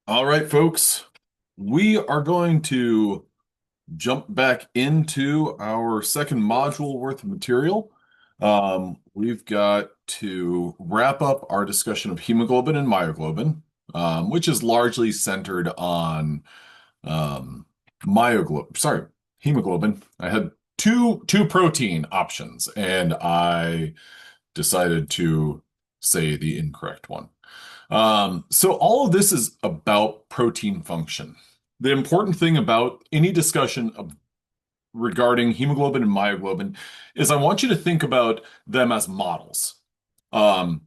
All right, folks, we are going to jump back into our second module worth of material. We've got to wrap up our discussion of hemoglobin and myoglobin, which is largely centered on um, hemoglobin. I had two protein options, and I decided to say the incorrect one. So all of this is about protein function. The important thing about any discussion regarding hemoglobin and myoglobin is I want you to think about them as models. Um,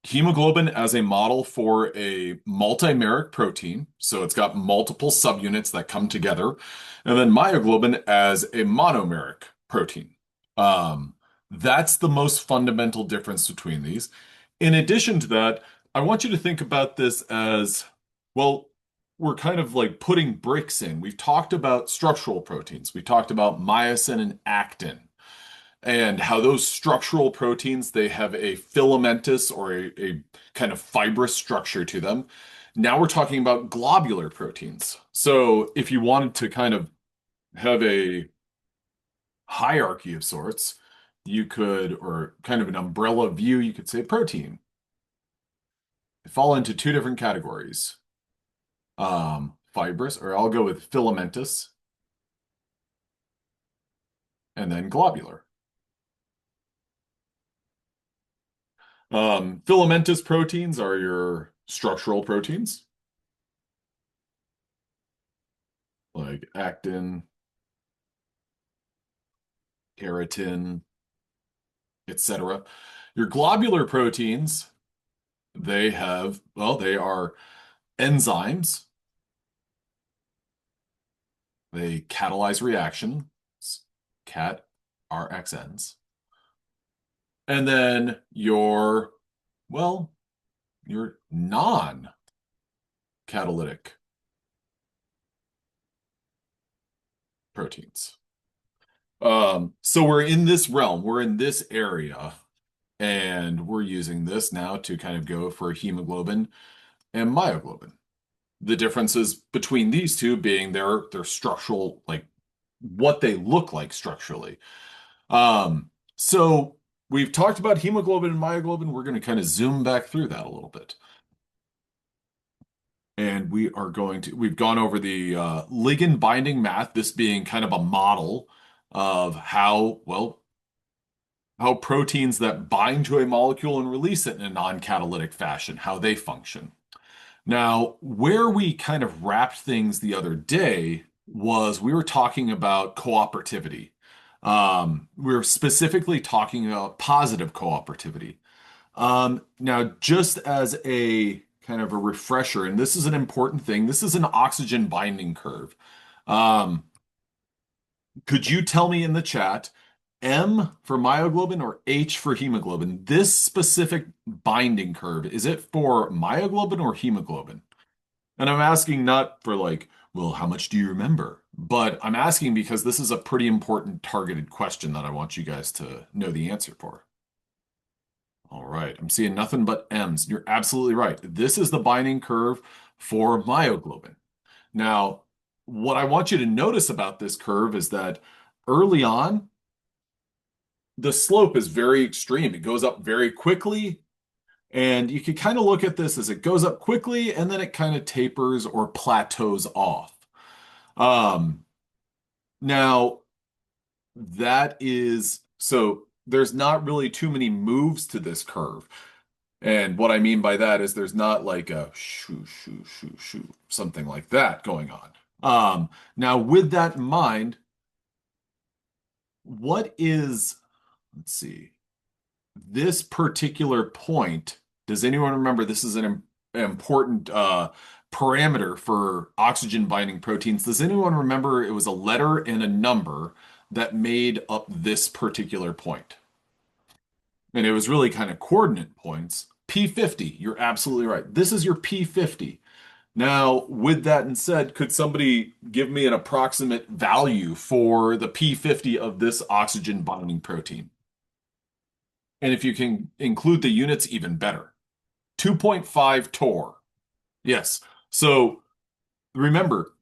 Hemoglobin as a model for a multimeric protein, so it's got multiple subunits that come together, and then myoglobin as a monomeric protein. Um, that's the most fundamental difference between these. In addition to that, I want you to think about this as, well, we're kind of like putting bricks in. We've talked about structural proteins. We talked about myosin and actin and how those structural proteins, they have a filamentous or a kind of fibrous structure to them. Now we're talking about globular proteins. So if you wanted to kind of have a hierarchy of sorts, you could, or kind of an umbrella view, you could say protein. They fall into two different categories. Fibrous, or I'll go with filamentous, and then globular. Filamentous proteins are your structural proteins, like actin, keratin, etc. Your globular proteins, they are enzymes. They catalyze reactions, cat RXNs. And then well, your non-catalytic proteins. So we're in this realm, we're in this area, and we're using this now to kind of go for hemoglobin and myoglobin. The differences between these two being their structural, like what they look like structurally. So we've talked about hemoglobin and myoglobin. We're going to kind of zoom back through that a little bit. And we've gone over the ligand binding math, this being kind of a model of how proteins that bind to a molecule and release it in a non-catalytic fashion, how they function. Now, where we kind of wrapped things the other day was we were talking about cooperativity. We were specifically talking about positive cooperativity. Now, just as a kind of a refresher, and this is an important thing, this is an oxygen binding curve. Um, could you tell me in the chat, M for myoglobin or H for hemoglobin? This specific binding curve, is it for myoglobin or hemoglobin? And I'm asking not for like, well, how much do you remember? But I'm asking because this is a pretty important targeted question that I want you guys to know the answer for. All right, I'm seeing nothing but M's. You're absolutely right. This is the binding curve for myoglobin. Now, what I want you to notice about this curve is that early on, the slope is very extreme. It goes up very quickly, and you can kind of look at this as it goes up quickly and then it kind of tapers or plateaus off. Um, Now, that is so there's not really too many moves to this curve. And what I mean by that is there's not like a shoo, shoo, shoo, shoo, something like that going on. Now, with that in mind, what is, let's see, this particular point, does anyone remember this is an important parameter for oxygen binding proteins? Does anyone remember it was a letter and a number that made up this particular point? And it was really kind of coordinate points. P50, you're absolutely right. This is your P50. Now, with that and said, could somebody give me an approximate value for the P50 of this oxygen binding protein? And if you can include the units, even better. 2.5 torr. Yes. So remember,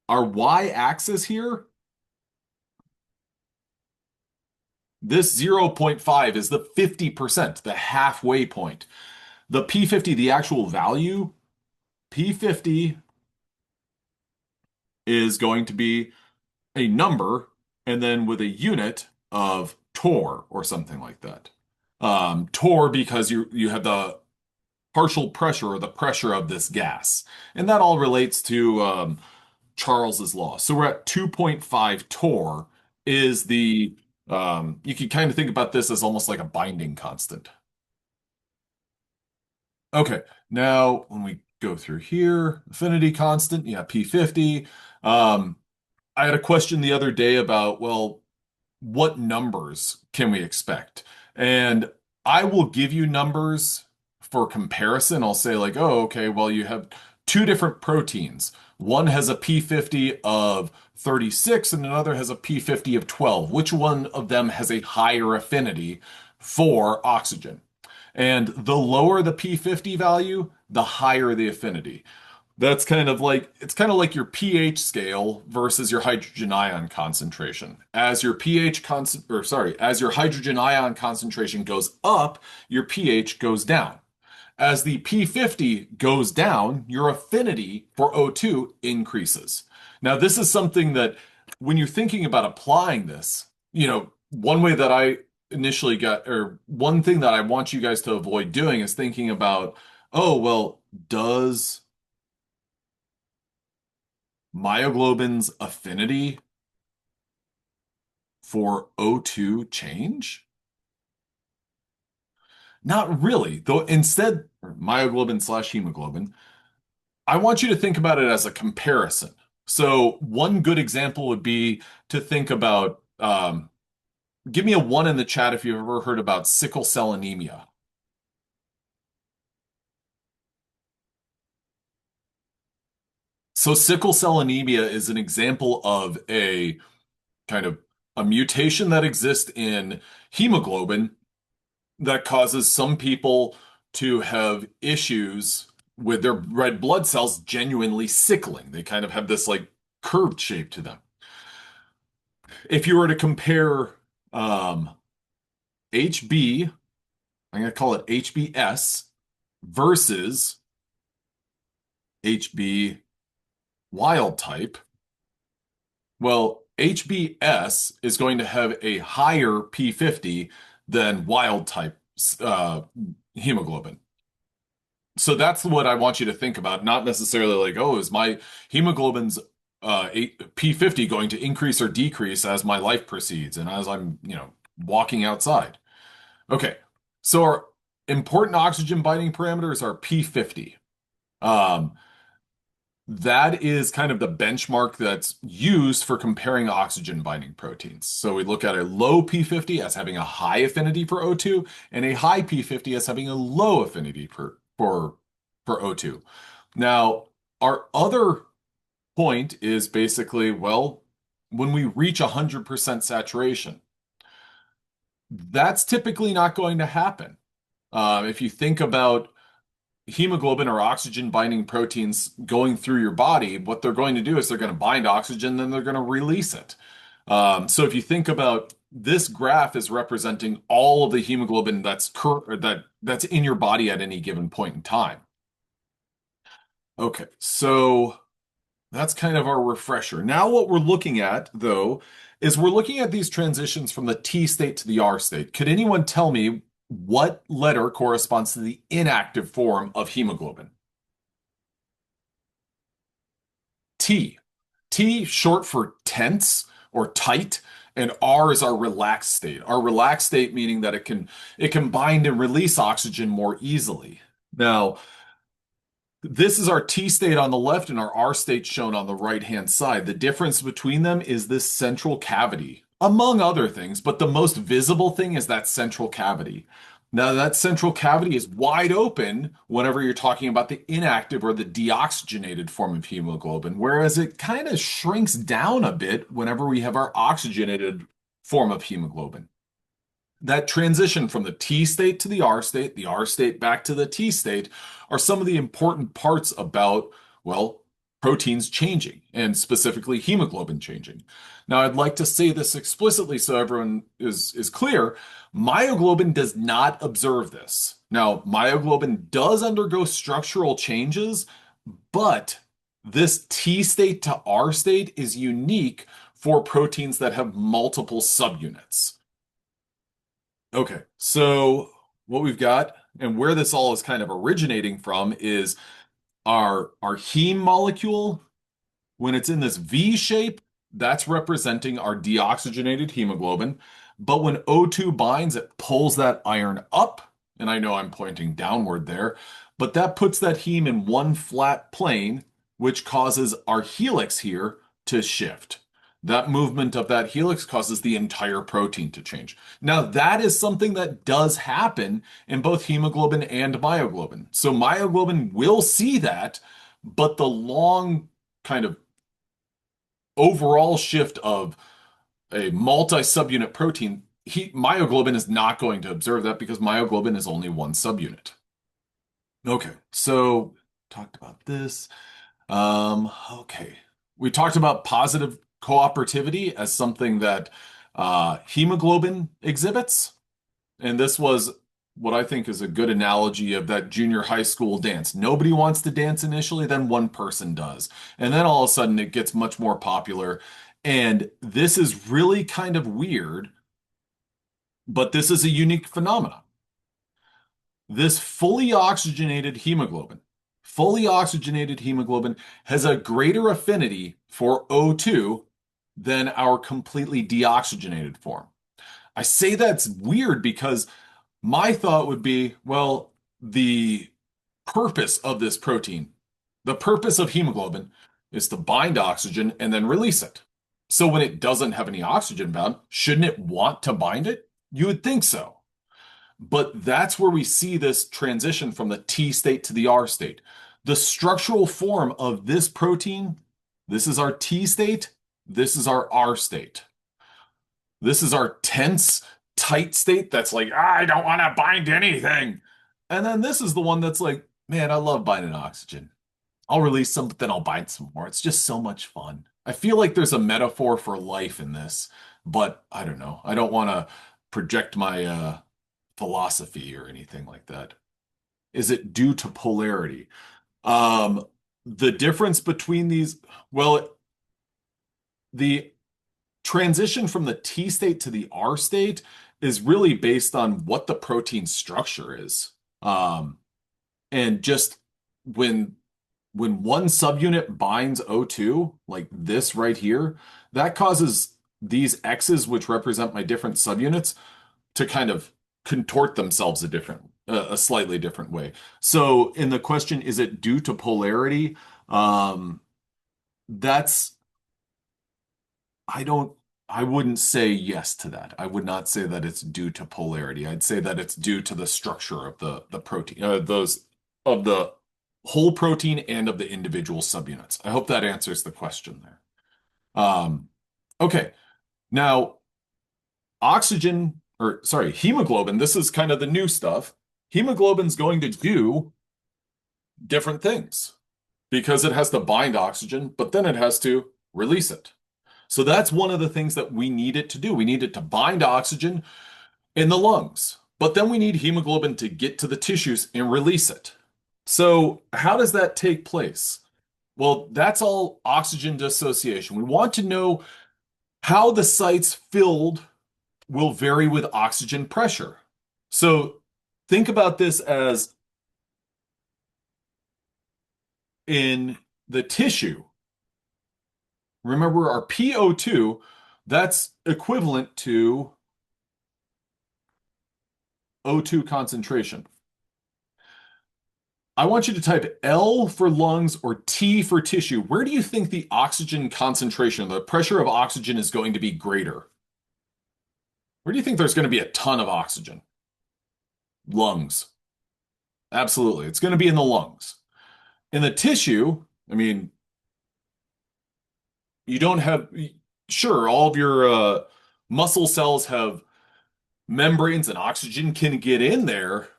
our y-axis here, this zero point 0.5 is the 50%, the halfway point. The P50, the actual value, P50 is going to be a number and then with a unit of torr or something like that. Torr because you have the partial pressure or the pressure of this gas. And that all relates to Charles's law. So we're at 2.5 torr is you can kind of think about this as almost like a binding constant. Okay, now when we go through here, affinity constant, yeah, P50. Um, I had a question the other day about, well, what numbers can we expect? And I will give you numbers for comparison. I'll say, like, oh, okay, well, you have two different proteins. One has a P50 of 36 and another has a P50 of 12. Which one of them has a higher affinity for oxygen? And the lower the P50 value, the higher the affinity. That's kind of like it's kind of like your pH scale versus your hydrogen ion concentration. As your as your hydrogen ion concentration goes up, your pH goes down. As the P50 goes down, your affinity for O2 increases. Now, this is something that when you're thinking about applying this, one way that I initially got, or one thing that I want you guys to avoid doing is thinking about, oh, well, does myoglobin's affinity for O2 change? Not really, though instead, or myoglobin slash hemoglobin, I want you to think about it as a comparison. So one good example would be to think about, give me a one in the chat if you've ever heard about sickle cell anemia. So sickle cell anemia is an example of a kind of a mutation that exists in hemoglobin that causes some people to have issues with their red blood cells genuinely sickling. They kind of have this like curved shape to them. If you were to compare um, HB, I'm going to call it HBS versus HB wild type, well, HBS is going to have a higher P50 than wild type uh, hemoglobin. So that's what I want you to think about, not necessarily like, oh, is my hemoglobin's P50 going to increase or decrease as my life proceeds and as I'm, walking outside? Okay, so our important oxygen binding parameters are P50. Um, that is kind of the benchmark that's used for comparing oxygen binding proteins. So we look at a low P50 as having a high affinity for O2 and a high P50 as having a low affinity for O2. Now, our other point is basically, well, when we reach 100% saturation, that's typically not going to happen. If you think about hemoglobin or oxygen binding proteins going through your body, what they're going to do is they're going to bind oxygen, then they're going to release it. So if you think about this graph is representing all of the hemoglobin that's in your body at any given point in time. Okay, so that's kind of our refresher. Now what we're looking at, though, is we're looking at these transitions from the T state to the R state. Could anyone tell me what letter corresponds to the inactive form of hemoglobin? T. T short for tense or tight, and R is our relaxed state. Our relaxed state meaning that it can bind and release oxygen more easily. Now, this is our T state on the left and our R state shown on the right-hand side. The difference between them is this central cavity, among other things, but the most visible thing is that central cavity. Now, that central cavity is wide open whenever you're talking about the inactive or the deoxygenated form of hemoglobin, whereas it kind of shrinks down a bit whenever we have our oxygenated form of hemoglobin. That transition from the T state to the R state back to the T state are some of the important parts about, well, proteins changing and specifically hemoglobin changing. Now, I'd like to say this explicitly so everyone is clear. Myoglobin does not observe this. Now, myoglobin does undergo structural changes, but this T state to R state is unique for proteins that have multiple subunits. Okay, so what we've got and where this all is kind of originating from is our heme molecule. When it's in this V shape, that's representing our deoxygenated hemoglobin. But when O2 binds, it pulls that iron up. And I know I'm pointing downward there, but that puts that heme in one flat plane, which causes our helix here to shift. That movement of that helix causes the entire protein to change. Now, that is something that does happen in both hemoglobin and myoglobin. So myoglobin will see that, but the long kind of overall shift of a multi-subunit protein, myoglobin is not going to observe that because myoglobin is only one subunit. Okay, so talked about this. Okay. We talked about positive cooperativity as something that hemoglobin exhibits. And this was what I think is a good analogy of that junior high school dance. Nobody wants to dance initially, then one person does. And then all of a sudden it gets much more popular. And this is really kind of weird, but this is a unique phenomenon. This fully oxygenated hemoglobin has a greater affinity for O2 than our completely deoxygenated form. I say that's weird because my thought would be, well, the purpose of this protein, the purpose of hemoglobin is to bind oxygen and then release it. So when it doesn't have any oxygen bound, shouldn't it want to bind it? You would think so. But that's where we see this transition from the T state to the R state. The structural form of this protein, this is our T state, this is our R state. This is our tense, tight state that's like, I don't want to bind anything. And then this is the one that's like, man, I love binding oxygen. I'll release some, but then I'll bind some more. It's just so much fun. I feel like there's a metaphor for life in this, but I don't know. I don't want to project my philosophy or anything like that. Is it due to polarity? Um, the difference between these, well, the transition from the T state to the R state is really based on what the protein structure is. And just when one subunit binds O2, like this right here, that causes these X's, which represent my different subunits, to kind of contort themselves a slightly different way. So in the question, is it due to polarity? That's I don't I wouldn't say yes to that. I would not say that it's due to polarity. I'd say that it's due to the structure of the protein, those of the whole protein and of the individual subunits. I hope that answers the question there. Okay. Now, hemoglobin, this is kind of the new stuff. Hemoglobin's going to do different things because it has to bind oxygen, but then it has to release it. So that's one of the things that we need it to do. We need it to bind oxygen in the lungs, but then we need hemoglobin to get to the tissues and release it. So how does that take place? Well, that's all oxygen dissociation. We want to know how the sites filled will vary with oxygen pressure. So think about this as in the tissue. Remember our PO2, that's equivalent to O2 concentration. I want you to type L for lungs or T for tissue. Where do you think the oxygen concentration, the pressure of oxygen is going to be greater? Where do you think there's going to be a ton of oxygen? Lungs. Absolutely. It's going to be in the lungs. In the tissue, I mean, you don't have, sure, all of your muscle cells have membranes and oxygen can get in there,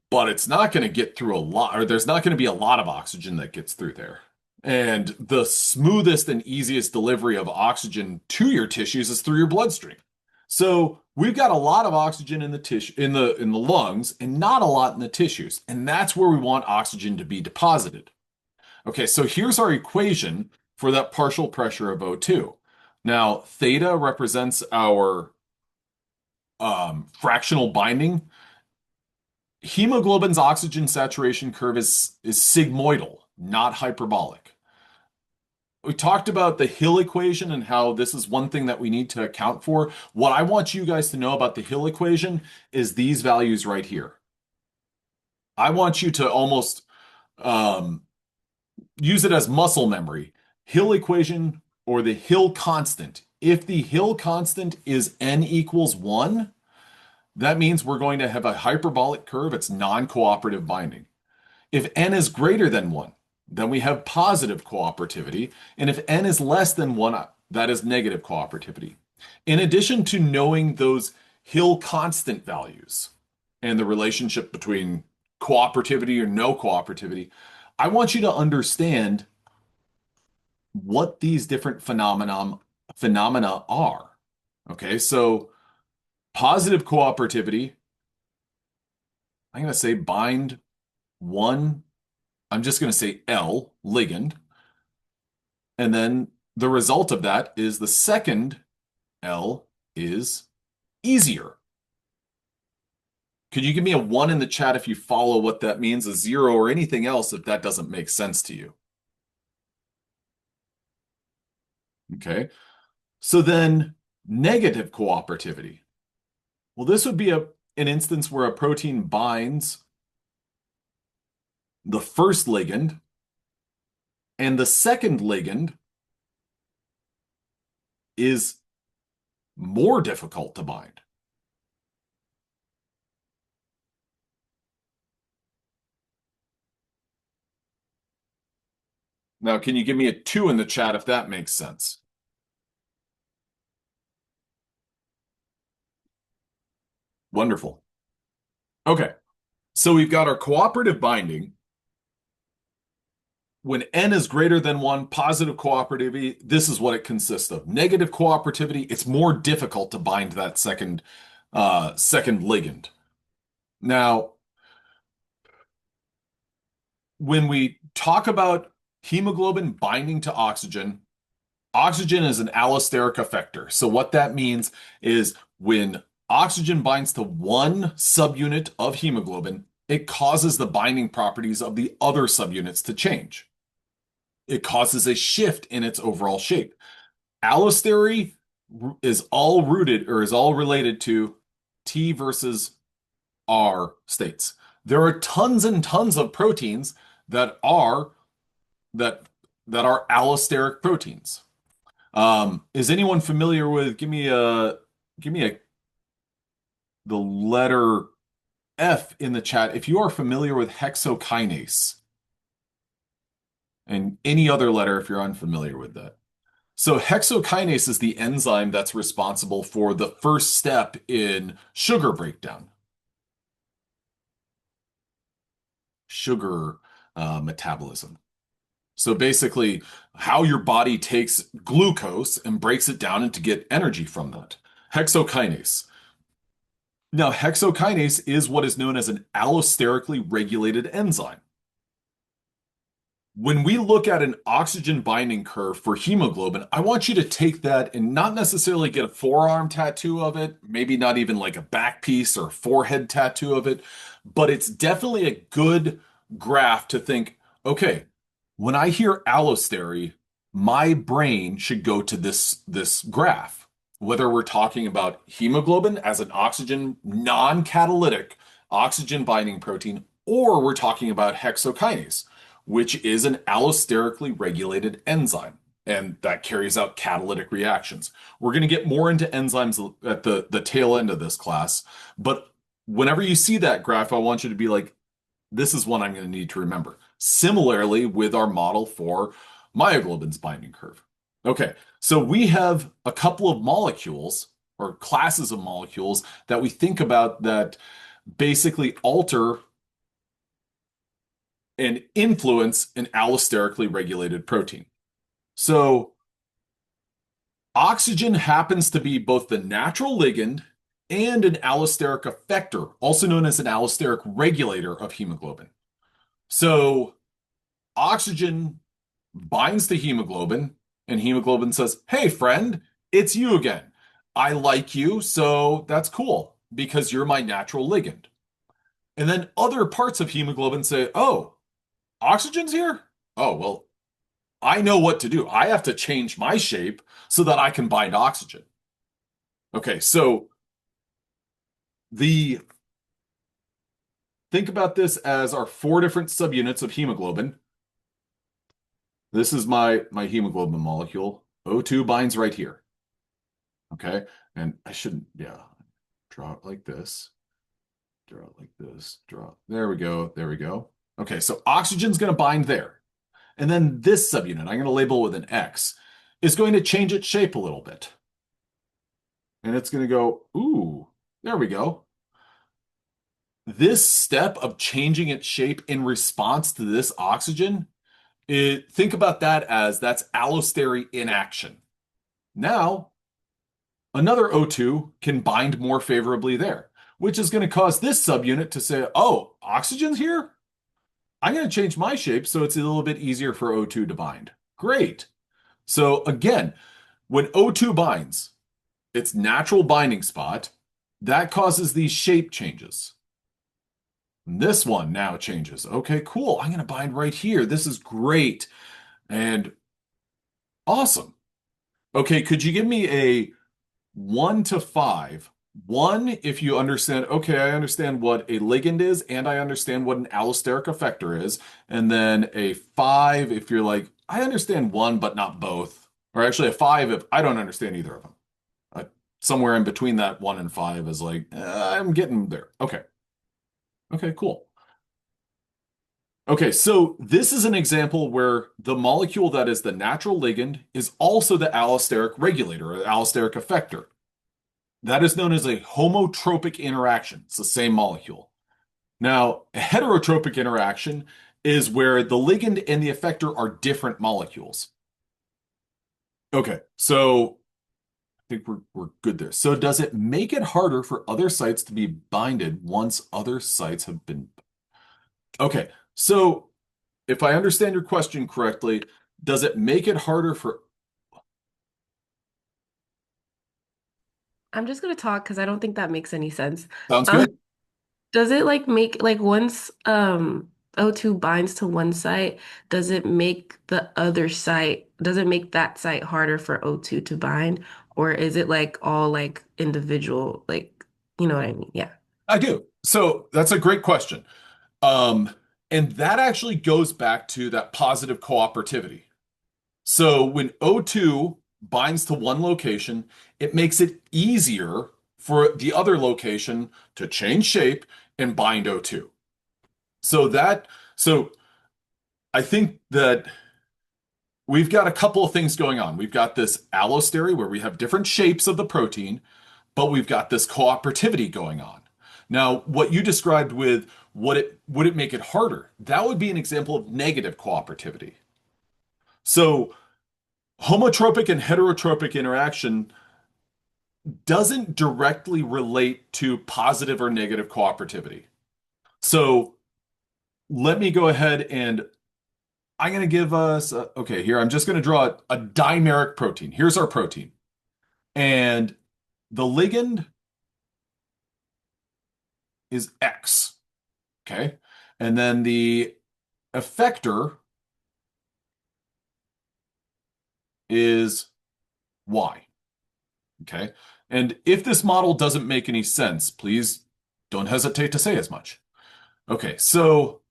but it's not going to get through a lot, or there's not going to be a lot of oxygen that gets through there. And the smoothest and easiest delivery of oxygen to your tissues is through your bloodstream. So we've got a lot of oxygen in the tissue in the lungs and not a lot in the tissues. And that's where we want oxygen to be deposited. Okay, so here's our equation for that partial pressure of O2. Now, theta represents our fractional binding. Hemoglobin's oxygen saturation curve is sigmoidal, not hyperbolic. We talked about the Hill equation and how this is one thing that we need to account for. What I want you guys to know about the Hill equation is these values right here. I want you to almost use it as muscle memory. Hill equation or the Hill constant. If the Hill constant is n equals 1, that means we're going to have a hyperbolic curve. It's non-cooperative binding. If n is greater than 1, then we have positive cooperativity. And if n is less than 1, that is negative cooperativity. In addition to knowing those Hill constant values and the relationship between cooperativity or no cooperativity, I want you to understand what these different phenomena are. Okay, so positive cooperativity, I'm going to say bind 1, I'm just going to say L, ligand. And then the result of that is the second L is easier. Could you give me a 1 in the chat if you follow what that means, a 0 or anything else if that doesn't make sense to you? Okay, so then negative cooperativity. Well, this would be an instance where a protein binds the first ligand and the second ligand is more difficult to bind. Now, can you give me a 2 in the chat if that makes sense? Wonderful. Okay, so we've got our cooperative binding. When n is greater than 1, positive cooperativity, this is what it consists of. Negative cooperativity, it's more difficult to bind that second ligand. Now, when we talk about hemoglobin binding to oxygen, oxygen is an allosteric effector. So what that means is when oxygen binds to one subunit of hemoglobin, it causes the binding properties of the other subunits to change. It causes a shift in its overall shape. Allostery is all rooted or is all related to T versus R states. There are tons and tons of proteins that are allosteric proteins. Is anyone familiar with, give me the letter F in the chat if you are familiar with hexokinase. And any other letter if you're unfamiliar with that. So hexokinase is the enzyme that's responsible for the first step in sugar breakdown. Sugar metabolism. So basically, how your body takes glucose and breaks it down and to get energy from that. Hexokinase. Now, hexokinase is what is known as an allosterically regulated enzyme. When we look at an oxygen binding curve for hemoglobin, I want you to take that and not necessarily get a forearm tattoo of it, maybe not even like a back piece or a forehead tattoo of it, but it's definitely a good graph to think, okay, when I hear allostery, my brain should go to this graph. Whether we're talking about hemoglobin as an oxygen, non-catalytic oxygen binding protein, or we're talking about hexokinase, which is an allosterically regulated enzyme, and that carries out catalytic reactions. We're going to get more into enzymes at the tail end of this class, but whenever you see that graph, I want you to be like, this is one I'm going to need to remember. Similarly with our model for myoglobin's binding curve. Okay, so we have a couple of molecules or classes of molecules that we think about that basically alter and influence an allosterically regulated protein. So oxygen happens to be both the natural ligand and an allosteric effector, also known as an allosteric regulator of hemoglobin. So oxygen binds to hemoglobin, and hemoglobin says, "Hey, friend, it's you again. I like you, so that's cool because you're my natural ligand." And then other parts of hemoglobin say, "Oh, oxygen's here? Oh, well, I know what to do. I have to change my shape so that I can bind oxygen." Okay, so the think about this as our four different subunits of hemoglobin. This is my hemoglobin molecule. O2 binds right here. Okay, and I shouldn't, yeah, draw it like this, draw it like this, draw. There we go, there we go. Okay, so oxygen's going to bind there. And then this subunit, I'm going to label with an X, is going to change its shape a little bit. And it's going to go, ooh, there we go. This step of changing its shape in response to this oxygen, think about that as that's allosteric inaction. Now, another O2 can bind more favorably there, which is going to cause this subunit to say, oh, oxygen's here? I'm going to change my shape so it's a little bit easier for O2 to bind. Great. So again, when O2 binds its natural binding spot, that causes these shape changes. This one now changes. Okay, cool. I'm going to bind right here. This is great and awesome. Okay, could you give me a 1 to 5? 1, if you understand, okay, I understand what a ligand is, and I understand what an allosteric effector is. And then a 5, if you're like, I understand one, but not both. Or actually a 5 if I don't understand either of them. Uh, Somewhere in between that 1 and 5 is like, I'm getting there. Okay. Okay, cool. Okay, so this is an example where the molecule that is the natural ligand is also the allosteric regulator or allosteric effector. That is known as a homotropic interaction. It's the same molecule. Now, a heterotropic interaction is where the ligand and the effector are different molecules. Okay, so I think we're good there. So does it make it harder for other sites to be binded once other sites have been? Okay, so if I understand your question correctly, does it make it harder for? I'm just gonna talk because I don't think that makes any sense. Sounds Um, good. does it like make like once O2 binds to one site, does it make the other site, does it make that site harder for O2 to bind? Or is it like all like individual, like you know what I mean? Yeah. I do. So that's a great question. Um, and that actually goes back to that positive cooperativity. So when O2 binds to one location, it makes it easier for the other location to change shape and bind O2. So so I think that we've got a couple of things going on. We've got this allostery where we have different shapes of the protein, but we've got this cooperativity going on. Now, what you described with would it make it harder? That would be an example of negative cooperativity. So homotropic and heterotropic interaction doesn't directly relate to positive or negative cooperativity. So let me go ahead and I'm going to give us, okay, here, I'm just going to draw a dimeric protein. Here's our protein. And the ligand is X, okay? And then the effector is Y, okay? And if this model doesn't make any sense, please don't hesitate to say as much. Okay, so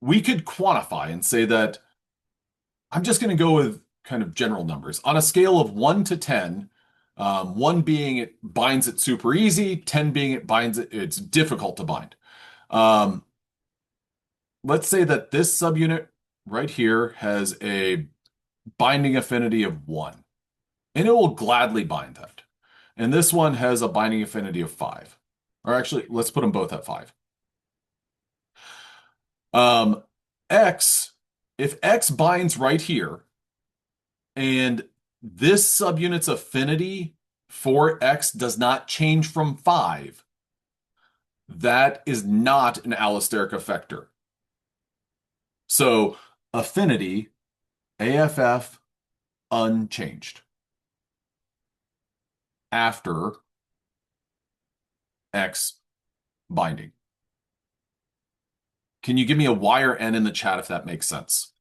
we could quantify and say that I'm just going to go with kind of general numbers. On a scale of 1 to 10, 1 being it binds it super easy, 10 being it binds it, it's difficult to bind. Um, let's say that this subunit right here has a binding affinity of 1, and it will gladly bind that. and this one has a binding affinity of 5. Or actually, let's put them both at 5. Um, X, if X binds right here, and this subunit's affinity for X does not change from 5, that is not an allosteric effector. So affinity, AFF, unchanged after X binding. Can you give me a Y or N in the chat if that makes sense?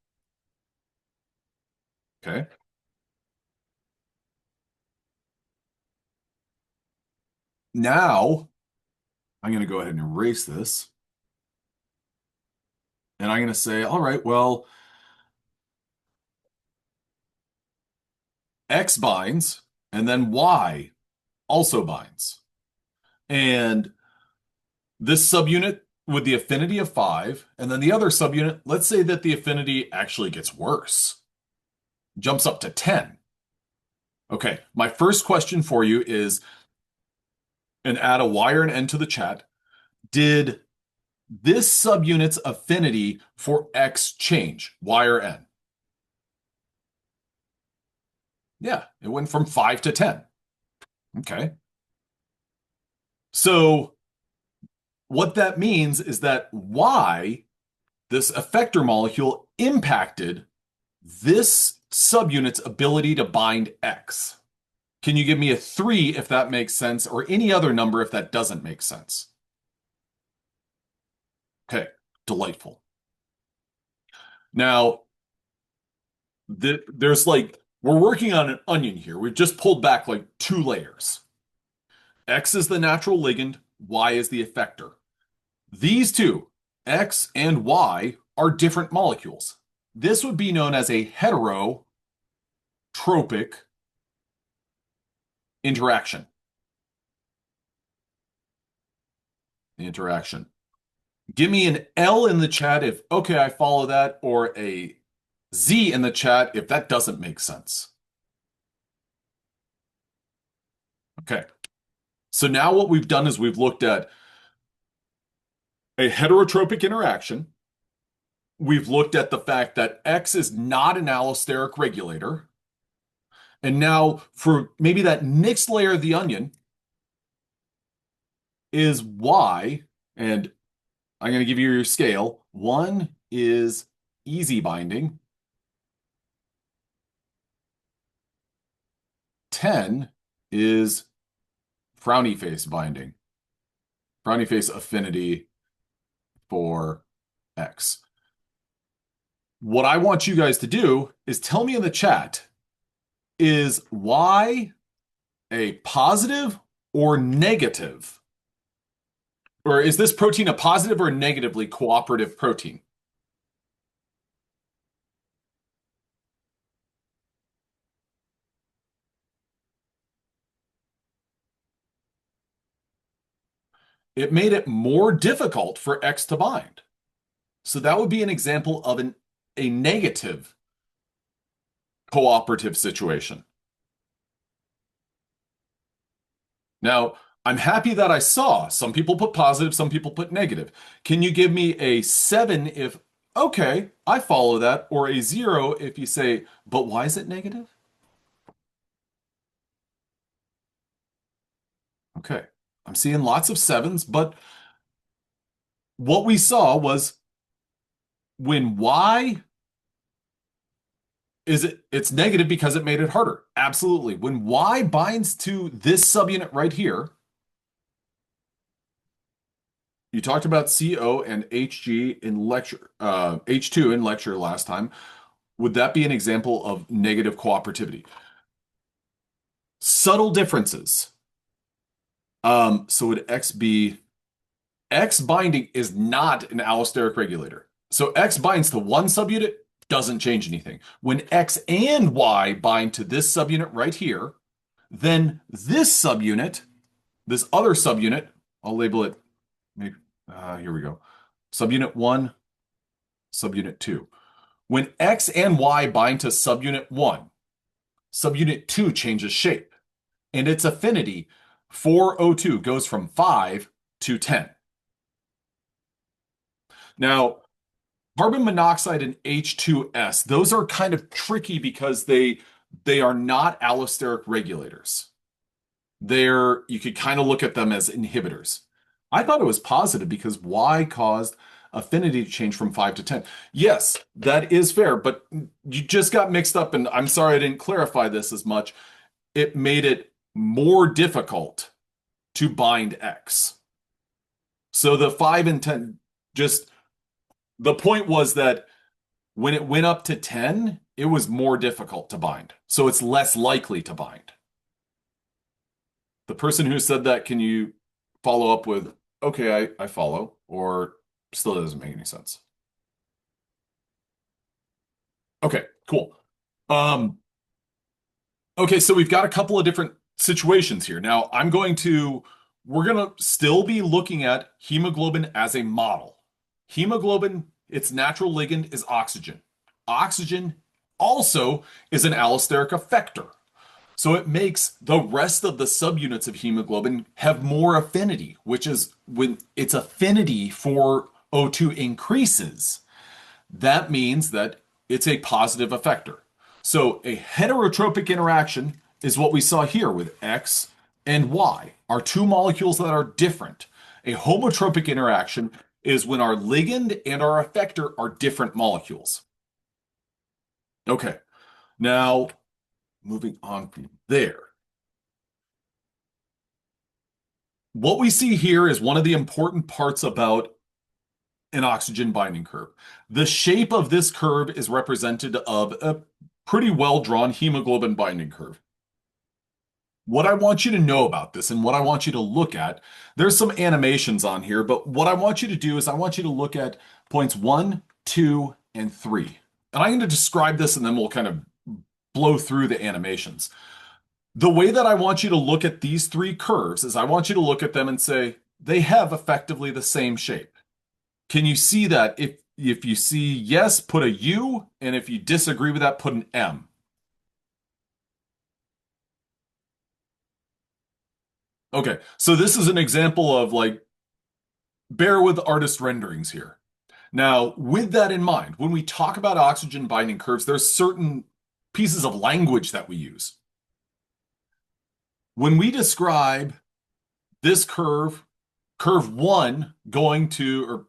Okay. Now I'm going to go ahead and erase this. And I'm going to say, all right, well, X binds and then Y also binds. And this subunit with the affinity of 5, and then the other subunit, let's say that the affinity actually gets worse, jumps up to 10. Okay, my first question for you is, and add a Y or an N to the chat, did this subunit's affinity for X change, Y or N? Yeah, it went from 5 to 10. Okay. So what that means is that Y, this effector molecule, impacted this subunit's ability to bind X. Can you give me a 3 if that makes sense, or any other number if that doesn't make sense? Okay, delightful. Now, there's like, we're working on an onion here. We've just pulled back like 2 layers. X is the natural ligand, Y is the effector. These two, X and Y, are different molecules. This would be known as a heterotropic interaction. The interaction. Give me an L in the chat if, okay, I follow that, or a Z in the chat if that doesn't make sense. Okay. So now what we've done is we've looked at a heterotropic interaction. We've looked at the fact that X is not an allosteric regulator. And now for maybe that next layer of the onion is Y, and I'm going to give you your scale. 1 is easy binding. 10 is frowny face binding. Frowny face affinity for X. What I want you guys to do is tell me in the chat, is Y a positive or negative? Or is this protein a positive or negatively cooperative protein? It made it more difficult for X to bind. So that would be an example of a negative cooperative situation. Now, I'm happy that I saw some people put positive, some people put negative. Can you give me a 7 if, okay, I follow that, or a 0 if you say, but why is it negative? Okay, I'm seeing lots of 7s, but what we saw was when Y it's negative because it made it harder. Absolutely. When Y binds to this subunit right here, you talked about CO and HG in lecture, H2 in lecture last time. Would that be an example of negative cooperativity? Subtle differences. So would X be, X binding is not an allosteric regulator. So X binds to one subunit, doesn't change anything. When X and Y bind to this subunit right here, then this subunit, this other subunit, I'll label it, maybe, here we go. Subunit 1, subunit 2. When X and Y bind to subunit 1, subunit 2 changes shape. and its affinity for O2 goes from 5 to 10. Now, carbon monoxide and H2S, those are kind of tricky because they are not allosteric regulators. You could kind of look at them as inhibitors. I thought it was positive because Y caused affinity to change from 5 to 10. Yes, that is fair, but you just got mixed up, and I'm sorry I didn't clarify this as much. It made it more difficult to bind X. So the 5 and 10, just the point was that when it went up to 10, it was more difficult to bind. So it's less likely to bind. The person who said that, can you follow up with, okay, I follow, or still doesn't make any sense? Okay, cool. Um, okay, so we've got a couple of different situations here. Now, we're going to still be looking at hemoglobin as a model. Hemoglobin, its natural ligand is oxygen. Oxygen also is an allosteric effector. So it makes the rest of the subunits of hemoglobin have more affinity, which is when its affinity for O2 increases, that means that it's a positive effector. So a heterotropic interaction is what we saw here with X and Y, our two molecules that are different. A homotropic interaction is when our ligand and our effector are different molecules. Okay, now moving on from there. What we see here is one of the important parts about an oxygen binding curve. The shape of this curve is represented of a pretty well-drawn hemoglobin binding curve. What I want you to know about this and what I want you to look at, there's some animations on here, but what I want you to do is I want you to look at points 1, 2, and 3. And I'm going to describe this and then we'll kind of blow through the animations. The way that I want you to look at these three curves is I want you to look at them and say, they have effectively the same shape. Can you see that? If you see yes, put a U, and if you disagree with that, put an M. Okay, so this is an example of like, bear with artist renderings here. Now, with that in mind, when we talk about oxygen binding curves, there's certain pieces of language that we use. When we describe this curve, curve one going to, or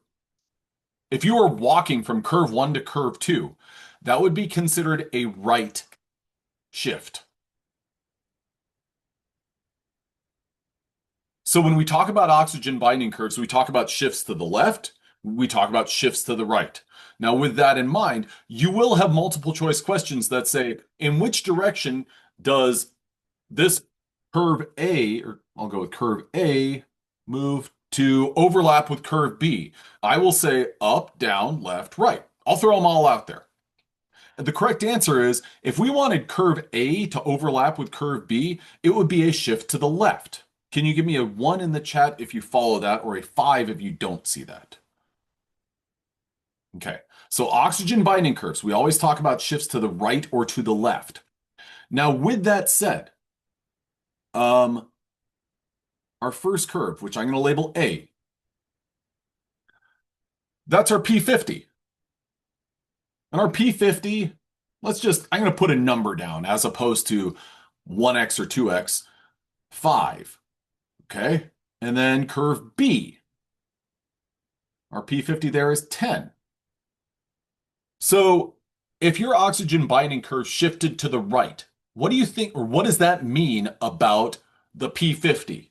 if you were walking from curve one to curve two, that would be considered a right shift. So when we talk about oxygen binding curves, we talk about shifts to the left, we talk about shifts to the right. Now, with that in mind, you will have multiple choice questions that say, in which direction does this curve A, or I'll go with curve A, move to overlap with curve B? I will say up, down, left, right. I'll throw them all out there. The correct answer is if we wanted curve A to overlap with curve B, it would be a shift to the left. Can you give me a 1 in the chat if you follow that, or a 5 if you don't see that? Okay, so oxygen binding curves, we always talk about shifts to the right or to the left. Now, with that said, our first curve, which I'm going to label A, that's our P50. And our P50, I'm going to put a number down as opposed to 1x or 2x, 5. Okay, and then curve B, our P50 there is 10. So if your oxygen binding curve shifted to the right, what do you think, or what does that mean about the P50?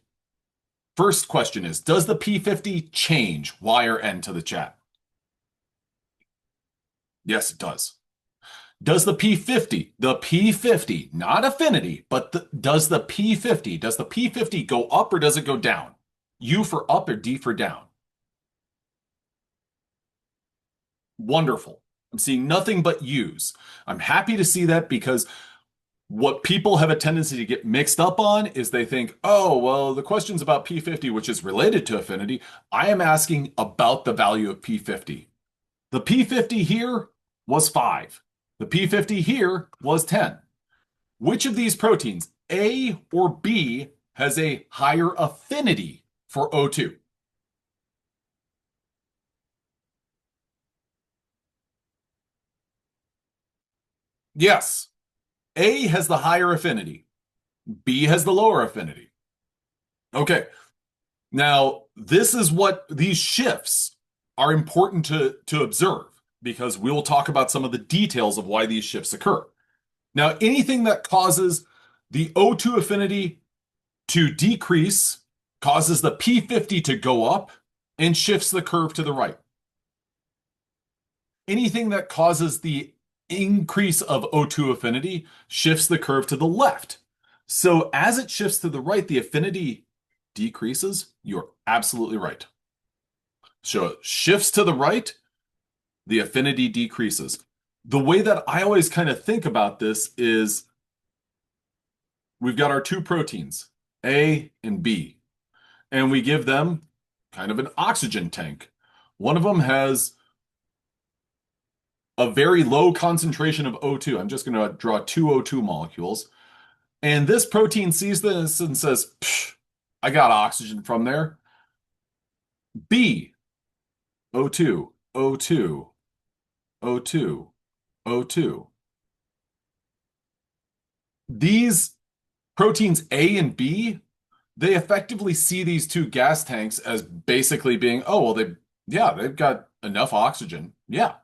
First question is, does the P50 change Y or N to the chat? Yes, it does. Does the P50, not affinity, but does the P50 go up or does it go down? U for up or D for down? Wonderful. I'm seeing nothing but U's. I'm happy to see that because what people have a tendency to get mixed up on is they think, oh, well, the question's about P50, which is related to affinity. I am asking about the value of P50. The P50 here was 5. The P50 here was 10. Which of these proteins, A or B has a higher affinity for O2? Yes, A has the higher affinity. B has the lower affinity. Okay, now this is what these shifts are important to observe because we'll talk about some of the details of why these shifts occur. Now, anything that causes the O2 affinity to decrease causes the P50 to go up and shifts the curve to the right. Anything that causes the increase of O2 affinity shifts the curve to the left. So as it shifts to the right, the affinity decreases. You're absolutely right. So it shifts to the right, the affinity decreases. The way that I always kind of think about this is we've got our two proteins, A and B, and we give them kind of an oxygen tank. One of them has a very low concentration of O2. I'm just going to draw two O2 molecules. And this protein sees this and says, Psh, I got oxygen from there. B, O2, O2, O2, O2. These proteins A and B, they effectively see these two gas tanks as basically being, oh, well, they've got enough oxygen. Yeah.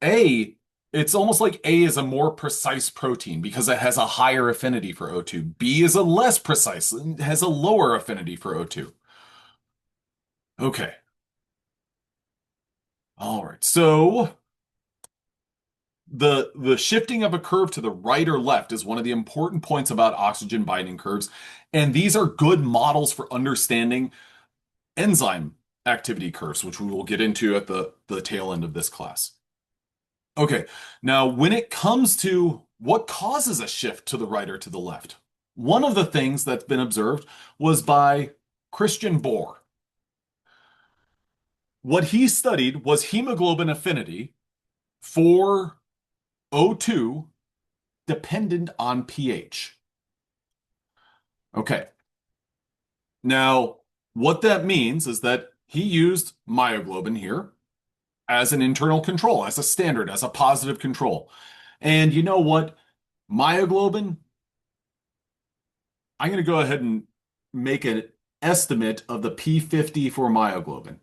A, it's almost like A is a more precise protein because it has a higher affinity for O2. B is a less precise and has a lower affinity for O2. Okay. All right. So the shifting of a curve to the right or left is one of the important points about oxygen binding curves, and these are good models for understanding enzyme activity curves, which we will get into at the tail end of this class. Okay, now when it comes to what causes a shift to the right or to the left, one of the things that's been observed was by Christian Bohr. What he studied was hemoglobin affinity for O2 dependent on pH. Okay, now what that means is that he used myoglobin here as an internal control, as a standard, as a positive control. And you know what? Myoglobin, I'm going to go ahead and make an estimate of the P50 for myoglobin.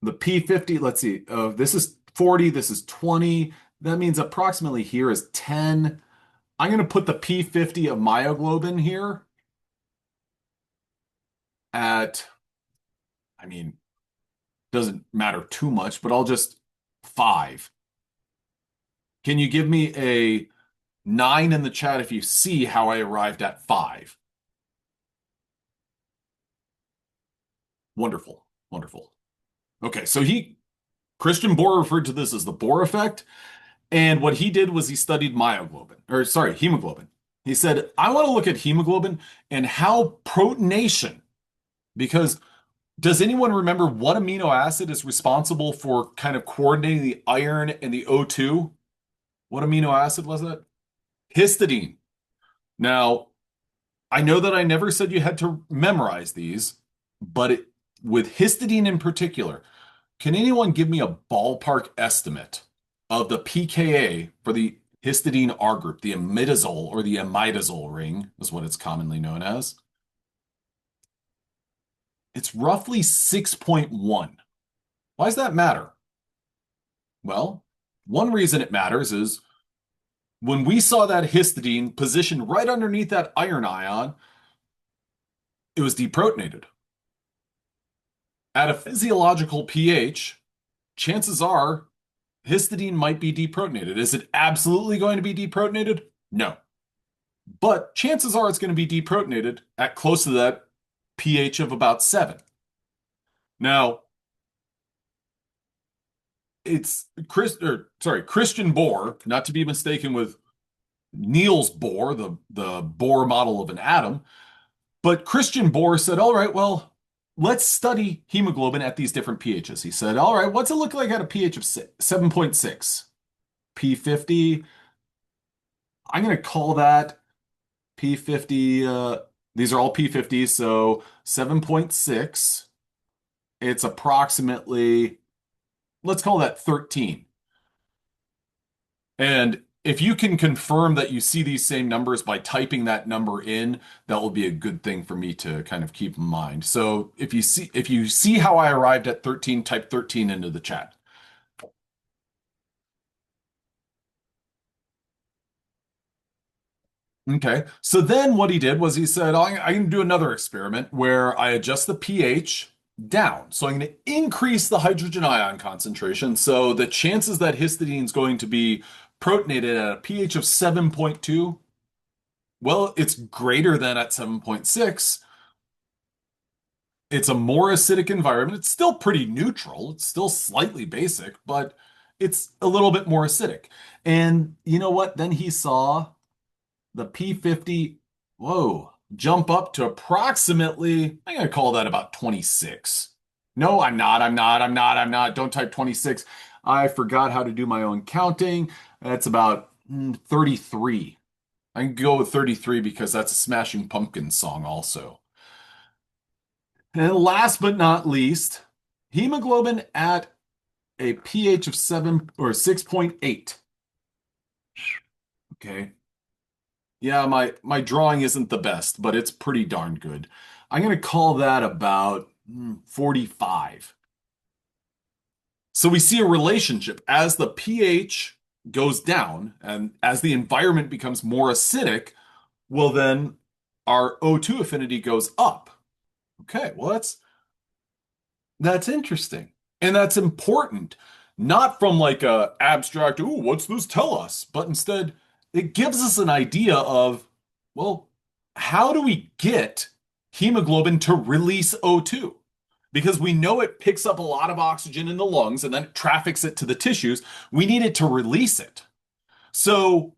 The P50, let's see, this is 40, this is 20. That means approximately here is 10. I'm going to put the P50 of myoglobin here at, I mean, doesn't matter too much, but I'll just 5. Can you give me a 9 in the chat if you see how I arrived at 5? Wonderful, wonderful. Okay, so Christian Bohr referred to this as the Bohr effect. And what he did was he studied myoglobin, or sorry, hemoglobin. He said, I want to look at hemoglobin and how protonation, because does anyone remember what amino acid is responsible for kind of coordinating the iron and the O2? What amino acid was that? Histidine. Now, I know that I never said you had to memorize these, but with histidine in particular, can anyone give me a ballpark estimate of the pKa for the histidine R group, the imidazole or the imidazole ring is what it's commonly known as? It's roughly 6.1. Why does that matter? Well, one reason it matters is when we saw that histidine positioned right underneath that iron ion, it was deprotonated. At a physiological pH, chances are histidine might be deprotonated. Is it absolutely going to be deprotonated? No. But chances are it's going to be deprotonated at close to that pH of about 7. Now, it's Christian Bohr, not to be mistaken with Niels Bohr, the Bohr model of an atom. But Christian Bohr said, all right, well, let's study hemoglobin at these different pHs. He said, all right, what's it look like at a pH of 7.6? P50. I'm going to call that P50. These are all P50s, so 7.6. It's approximately, let's call that 13. And if you can confirm that you see these same numbers by typing that number in, that will be a good thing for me to kind of keep in mind. So if you see how I arrived at 13, type 13 into the chat. Okay. So then what he did was he said, I'm going to do another experiment where I adjust the pH down. So I'm going to increase the hydrogen ion concentration. So the chances that histidine is going to be protonated at a pH of 7.2, well, it's greater than at 7.6. It's a more acidic environment. It's still pretty neutral. It's still slightly basic, but it's a little bit more acidic. And you know what? Then he saw the P50, whoa, jump up to approximately, I'm going to call that about 26. No, I'm not. Don't type 26. I forgot how to do my own counting. That's about 33. I can go with 33 because that's a Smashing Pumpkins song also. And last but not least, hemoglobin at a pH of 7 or 6.8. Okay. Yeah, my drawing isn't the best, but it's pretty darn good. I'm going to call that about 45. So we see a relationship as the pH goes down and as the environment becomes more acidic, well then our O2 affinity goes up. Okay, well that's interesting. And that's important, not from like a abstract, ooh, what's this tell us? But instead, it gives us an idea of, well, how do we get hemoglobin to release O2? Because we know it picks up a lot of oxygen in the lungs and then it traffics it to the tissues. We need it to release it. So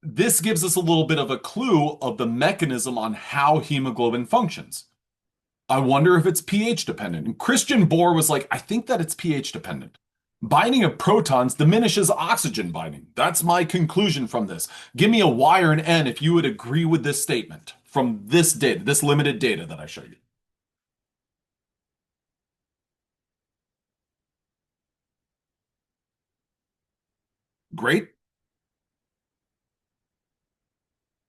this gives us a little bit of a clue of the mechanism on how hemoglobin functions. I wonder if it's pH dependent. And Christian Bohr was like, I think that it's pH dependent. Binding of protons diminishes oxygen binding. That's my conclusion from this. Give me a Y or an N if you would agree with this statement from this data, this limited data that I showed you. Great.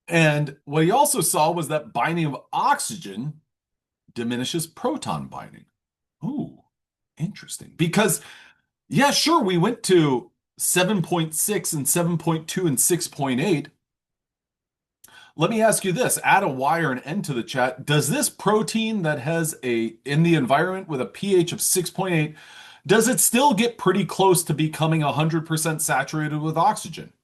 And what he also saw was that binding of oxygen diminishes proton binding. Ooh, interesting. Because, yeah, sure, we went to 7.6 and 7.2 and 6.8. Let me ask you this, add a Y or an N to the chat. Does this protein that has in the environment with a pH of 6.8, does it still get pretty close to becoming 100% saturated with oxygen?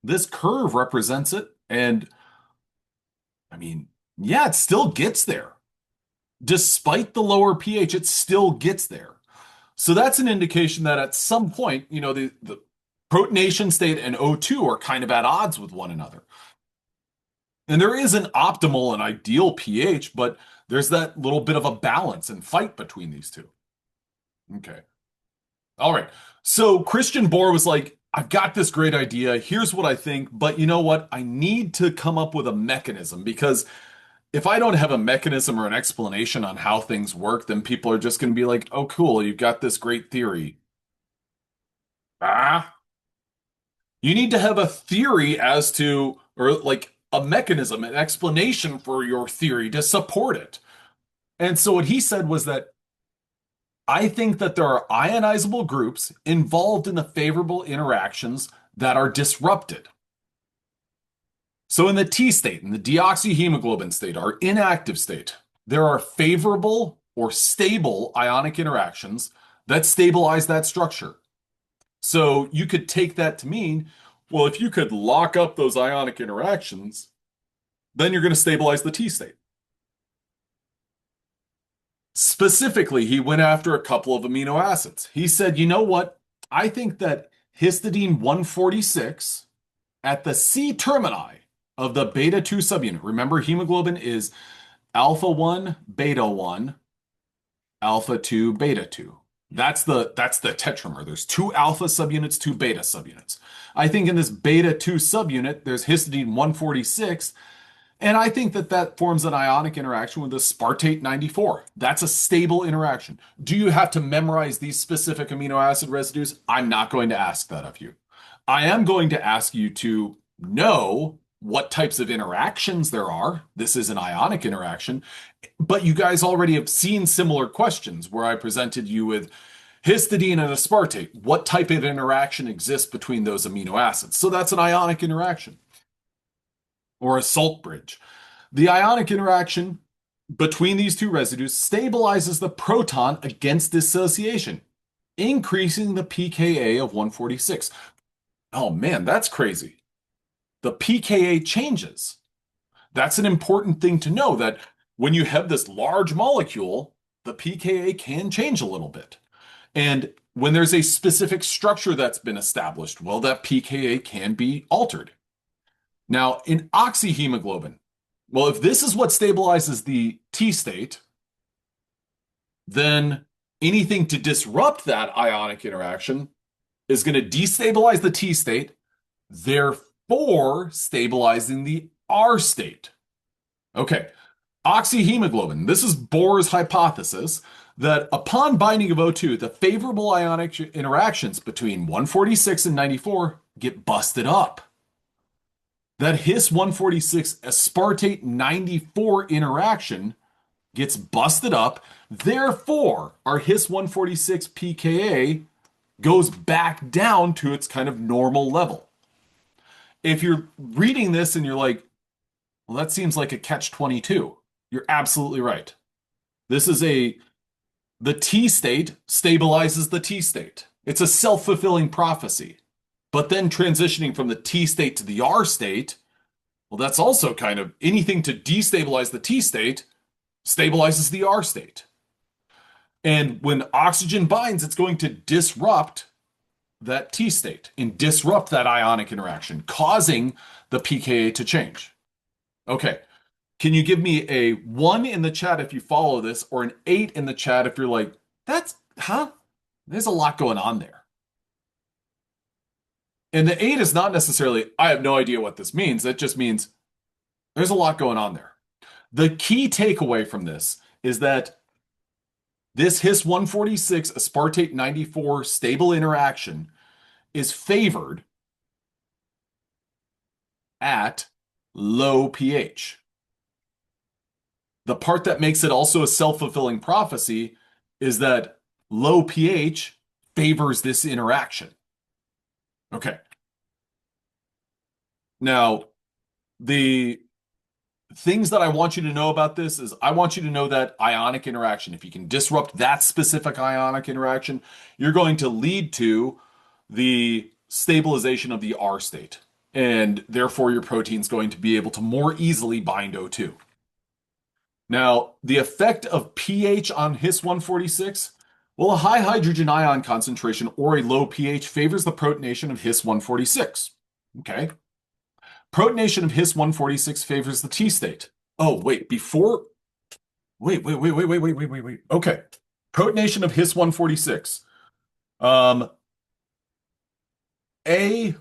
This curve represents it. And I mean, yeah, it still gets there. Despite the lower pH, it still gets there. So that's an indication that at some point, the protonation state and O2 are kind of at odds with one another. And there is an optimal and ideal pH, but there's that little bit of a balance and fight between these two. Okay. All right. So Christian Bohr was like, I've got this great idea. Here's what I think. But you know what? I need to come up with a mechanism because if I don't have a mechanism or an explanation on how things work, then people are just going to be like, oh, cool, you've got this great theory. Ah, you need to have a theory as to, or like a mechanism, an explanation for your theory to support it. And so what he said was that I think that there are ionizable groups involved in the favorable interactions that are disrupted. So in the T state, in the deoxyhemoglobin state, our inactive state, there are favorable or stable ionic interactions that stabilize that structure. So you could take that to mean, well, if you could lock up those ionic interactions, then you're going to stabilize the T state. Specifically, he went after a couple of amino acids. He said, you know what? I think that histidine 146 at the C termini of the beta 2 subunit. Remember, hemoglobin is alpha 1, beta 1. alpha 2, beta 2. That's the tetramer. There's two alpha subunits, two beta subunits. I think in this beta 2 subunit, there's histidine 146, and I think that that forms an ionic interaction with the aspartate 94. That's a stable interaction. Do you have to memorize these specific amino acid residues? I'm not going to ask that of you. I am going to ask you to know what types of interactions there are. This is an ionic interaction, but you guys already have seen similar questions where I presented you with histidine and aspartate. What type of interaction exists between those amino acids? So that's an ionic interaction or a salt bridge. The ionic interaction between these two residues stabilizes the proton against dissociation, increasing the pKa of 146. Oh man, that's crazy. The pKa changes. That's an important thing to know that when you have this large molecule, the pKa can change a little bit. And when there's a specific structure that's been established, well, that pKa can be altered. Now, in oxyhemoglobin, well, if this is what stabilizes the T state, then anything to disrupt that ionic interaction is going to destabilize the T state, therefore stabilizing the R state. Okay, oxyhemoglobin. This is Bohr's hypothesis that upon binding of O2, the favorable ionic interactions between 146 and 94 get busted up. That His 146 aspartate 94 interaction gets busted up. Therefore, our His 146 pKa goes back down to its kind of normal level. If you're reading this and you're like, well, that seems like a catch 22, you're absolutely right. This is the T state stabilizes the T state. It's a self-fulfilling prophecy. But then transitioning from the T state to the R state, well, that's also kind of anything to destabilize the T state stabilizes the R state. And when oxygen binds, it's going to disrupt that T state and disrupt that ionic interaction, causing the pKa to change. Okay. Can you give me a 1 in the chat if you follow this, or an 8 in the chat if you're like, that's, huh? There's a lot going on there. And the 8 is not necessarily, I have no idea what this means. It just means there's a lot going on there. The key takeaway from this is that this His 146 aspartate 94 stable interaction is favored at low pH. The part that makes it also a self-fulfilling prophecy is that low pH favors this interaction. Okay. Now, the things that I want you to know about this is I want you to know that ionic interaction. If you can disrupt that specific ionic interaction, you're going to lead to the stabilization of the R state. And therefore, your protein's going to be able to more easily bind O2. Now, the effect of pH on His 146, well, a high hydrogen ion concentration or a low pH favors the protonation of His 146. Okay. Protonation of His 146 favors the T state. Oh, wait, before. Wait. Okay. Protonation of His 146. A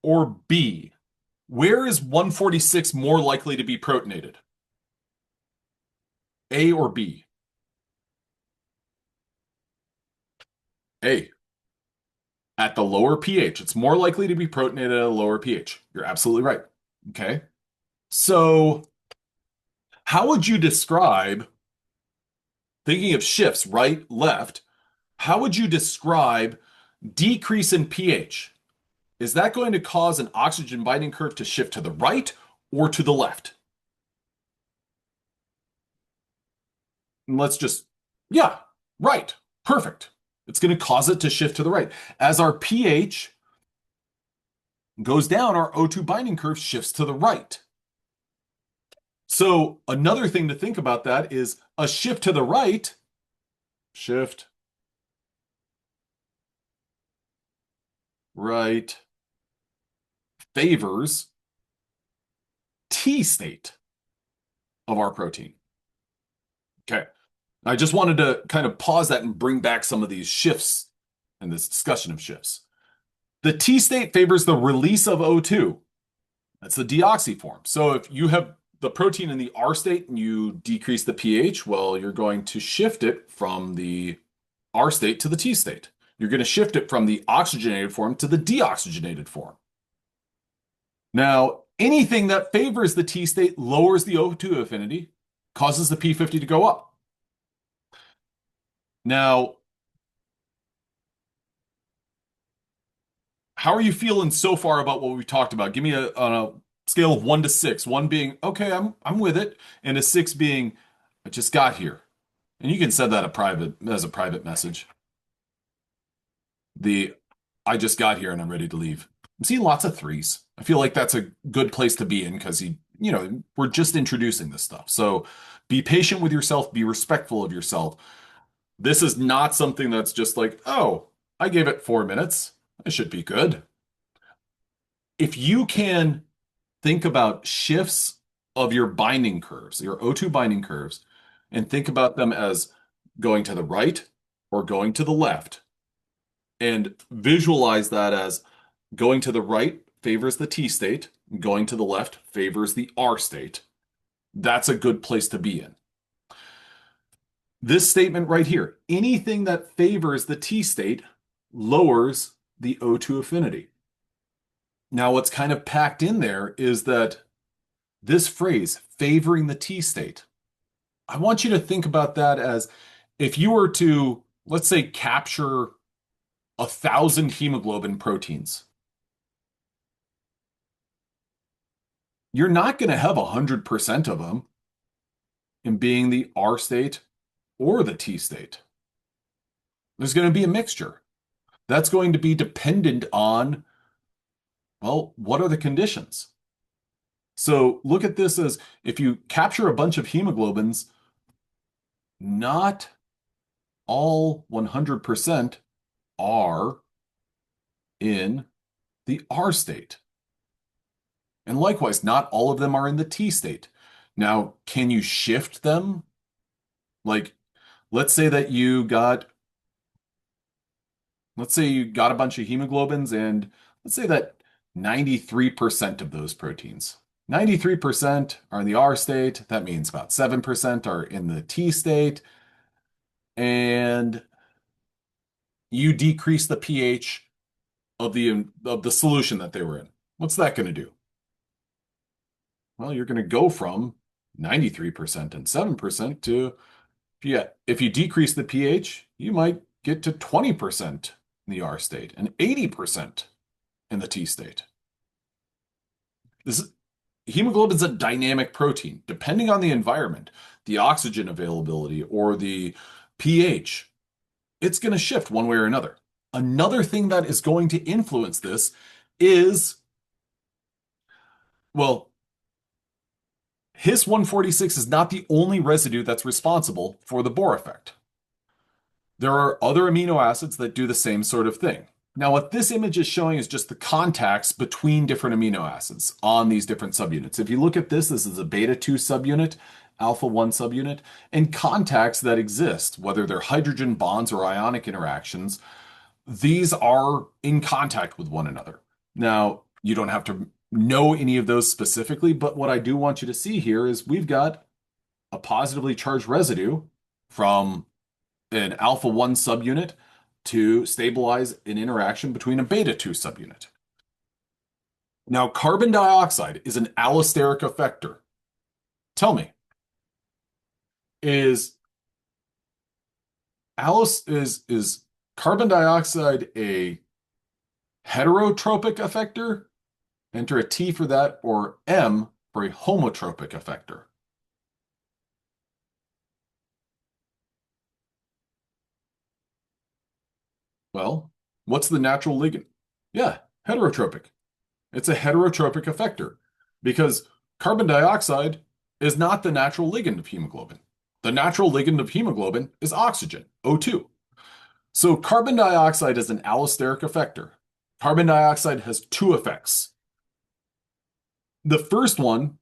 or B? Where is 146 more likely to be protonated? A or B? A. At the lower pH. It's more likely to be protonated at a lower pH. You're absolutely right. Okay. So, how would you describe, thinking of shifts, right, left, how would you describe decrease in pH? Is that going to cause an oxygen binding curve to shift to the right or to the left? And let's just, yeah, right. Perfect. It's going to cause it to shift to the right. As our pH goes down, our O2 binding curve shifts to the right. So another thing to think about that is a shift to the right, shift, right, favors T state of our protein. Okay. I just wanted to kind of pause that and bring back some of these shifts in this discussion of shifts. The T state favors the release of O2. That's the deoxy form. So if you have the protein in the R state and you decrease the pH, well, you're going to shift it from the R state to the T state. You're going to shift it from the oxygenated form to the deoxygenated form. Now, anything that favors the T state lowers the O2 affinity, causes the P50 to go up. Now, how are you feeling so far about what we talked about? Give me on a scale of 1 to 6, one being okay, I'm with it, and a six being I just got here. And you can send that as a private message. The I just got here and I'm ready to leave. I'm seeing lots of threes. I feel like that's a good place to be in because we're just introducing this stuff. So be patient with yourself, be respectful of yourself. This is not something that's just like, oh, I gave it 4 minutes. I should be good. If you can think about shifts of your binding curves, your O2 binding curves, and think about them as going to the right or going to the left, and visualize that as going to the right favors the T state, going to the left favors the R state. That's a good place to be in. This statement right here, anything that favors the T state lowers the O2 affinity. Now, what's kind of packed in there is that this phrase, favoring the T state, I want you to think about that as if you were to, let's say, capture 1,000 hemoglobin proteins, you're not going to have 100% of them in being the R state or the T state. There's going to be a mixture. That's going to be dependent on, well, what are the conditions? So look at this as if you capture a bunch of hemoglobins, not all 100% are in the R state. And likewise, not all of them are in the T state. Now, can you shift them? Like, let's say that let's say you got a bunch of hemoglobins, and let's say that 93% of those proteins, 93% are in the R state. That means about 7% are in the T state. And you decrease the pH of the solution that they were in. What's that going to do? Well, you're going to go from 93% and 7% to, yeah, if you decrease the pH, you might get to 20% in the R state and 80% in the T state. This is, hemoglobin is a dynamic protein. Depending on the environment, the oxygen availability, or the pH, it's going to shift one way or another. Another thing that is going to influence this is, well, His 146 is not the only residue that's responsible for the Bohr effect. There are other amino acids that do the same sort of thing. Now, what this image is showing is just the contacts between different amino acids on these different subunits. If you look at this is a beta 2 subunit, alpha 1 subunit, and contacts that exist, whether they're hydrogen bonds or ionic interactions, these are in contact with one another. Now, you don't have to know any of those specifically, but what I do want you to see here is we've got a positively charged residue from an alpha 1 subunit to stabilize an interaction between a beta 2 subunit. Now, carbon dioxide is an allosteric effector. Tell me, is is carbon dioxide a heterotropic effector? Enter a T for that, or M for a homotropic effector. Well, what's the natural ligand? Yeah, heterotropic. It's a heterotropic effector because carbon dioxide is not the natural ligand of hemoglobin. The natural ligand of hemoglobin is oxygen, O2. So carbon dioxide is an allosteric effector. Carbon dioxide has two effects. The first one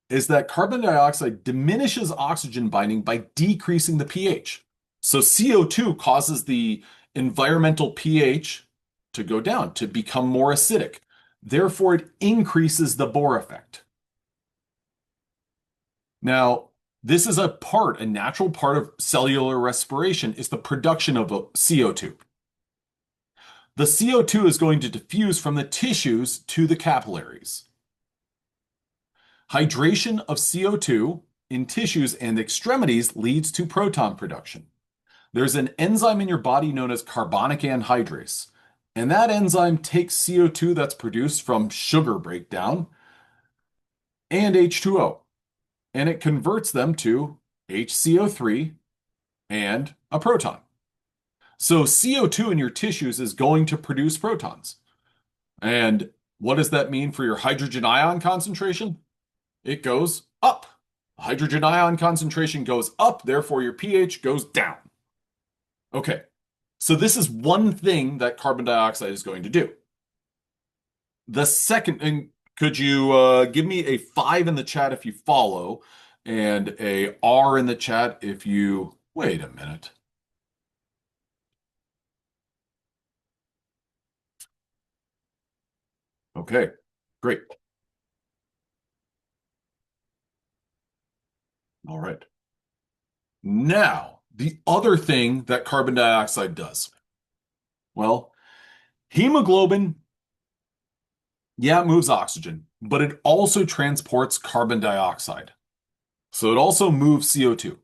is that carbon dioxide diminishes oxygen binding by decreasing the pH. So CO2 causes the environmental pH to go down, to become more acidic. Therefore, it increases the Bohr effect. Now, this is a natural part of cellular respiration is the production of CO2. The CO2 is going to diffuse from the tissues to the capillaries. Hydration of CO2 in tissues and extremities leads to proton production. There's an enzyme in your body known as carbonic anhydrase, and that enzyme takes CO2 that's produced from sugar breakdown and H2O, and it converts them to HCO3 and a proton. So CO2 in your tissues is going to produce protons. And what does that mean for your hydrogen ion concentration? It goes up. Hydrogen ion concentration goes up, therefore your pH goes down. Okay, so this is one thing that carbon dioxide is going to do. The second, and could you give me a 5 in the chat if you follow, and a R in the chat if you wait a minute. Okay, great. All right. Now, the other thing that carbon dioxide does. Well, hemoglobin, yeah, it moves oxygen, but it also transports carbon dioxide. So it also moves CO2.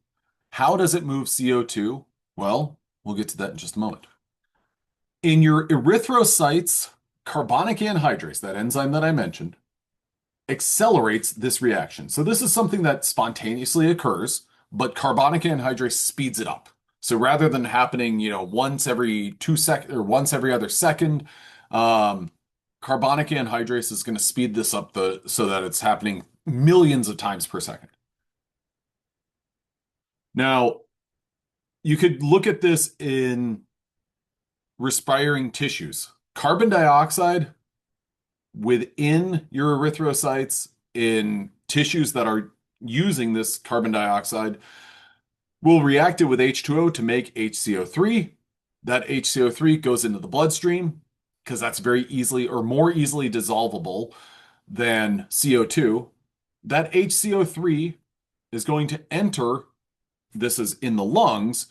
How does it move CO2? Well, we'll get to that in just a moment. In your erythrocytes, carbonic anhydrase, that enzyme that I mentioned, accelerates this reaction. So this is something that spontaneously occurs, but carbonic anhydrase speeds it up. So rather than happening, once every 2 seconds or once every other second, carbonic anhydrase is going to speed this up so that it's happening millions of times per second. Now, you could look at this in respiring tissues. Carbon dioxide within your erythrocytes in tissues that are using this carbon dioxide will react it with H2O to make HCO3. That HCO3 goes into the bloodstream because that's very easily or more easily dissolvable than CO2. That HCO3 is going to enter, this is in the lungs,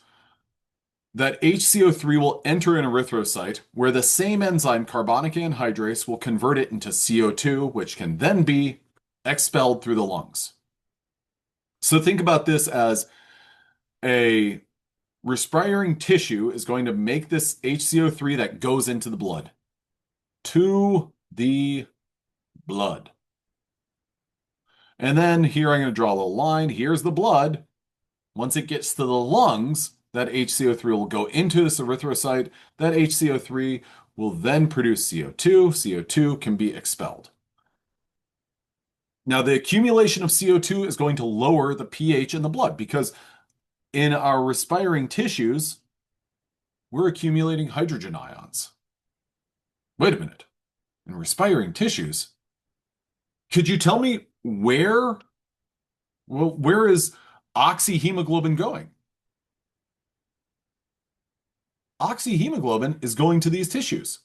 that HCO3 will enter an erythrocyte where the same enzyme, carbonic anhydrase, will convert it into CO2, which can then be expelled through the lungs. So think about this as a respiring tissue is going to make this HCO3 that goes into the blood. To the blood. And then here I'm going to draw a little line. Here's the blood. Once it gets to the lungs, that HCO3 will go into this erythrocyte. That HCO3 will then produce CO2. CO2 can be expelled. Now, the accumulation of CO2 is going to lower the pH in the blood because in our respiring tissues, we're accumulating hydrogen ions. Wait a minute. In respiring tissues, could you tell me where is oxyhemoglobin going? Oxyhemoglobin is going to these tissues.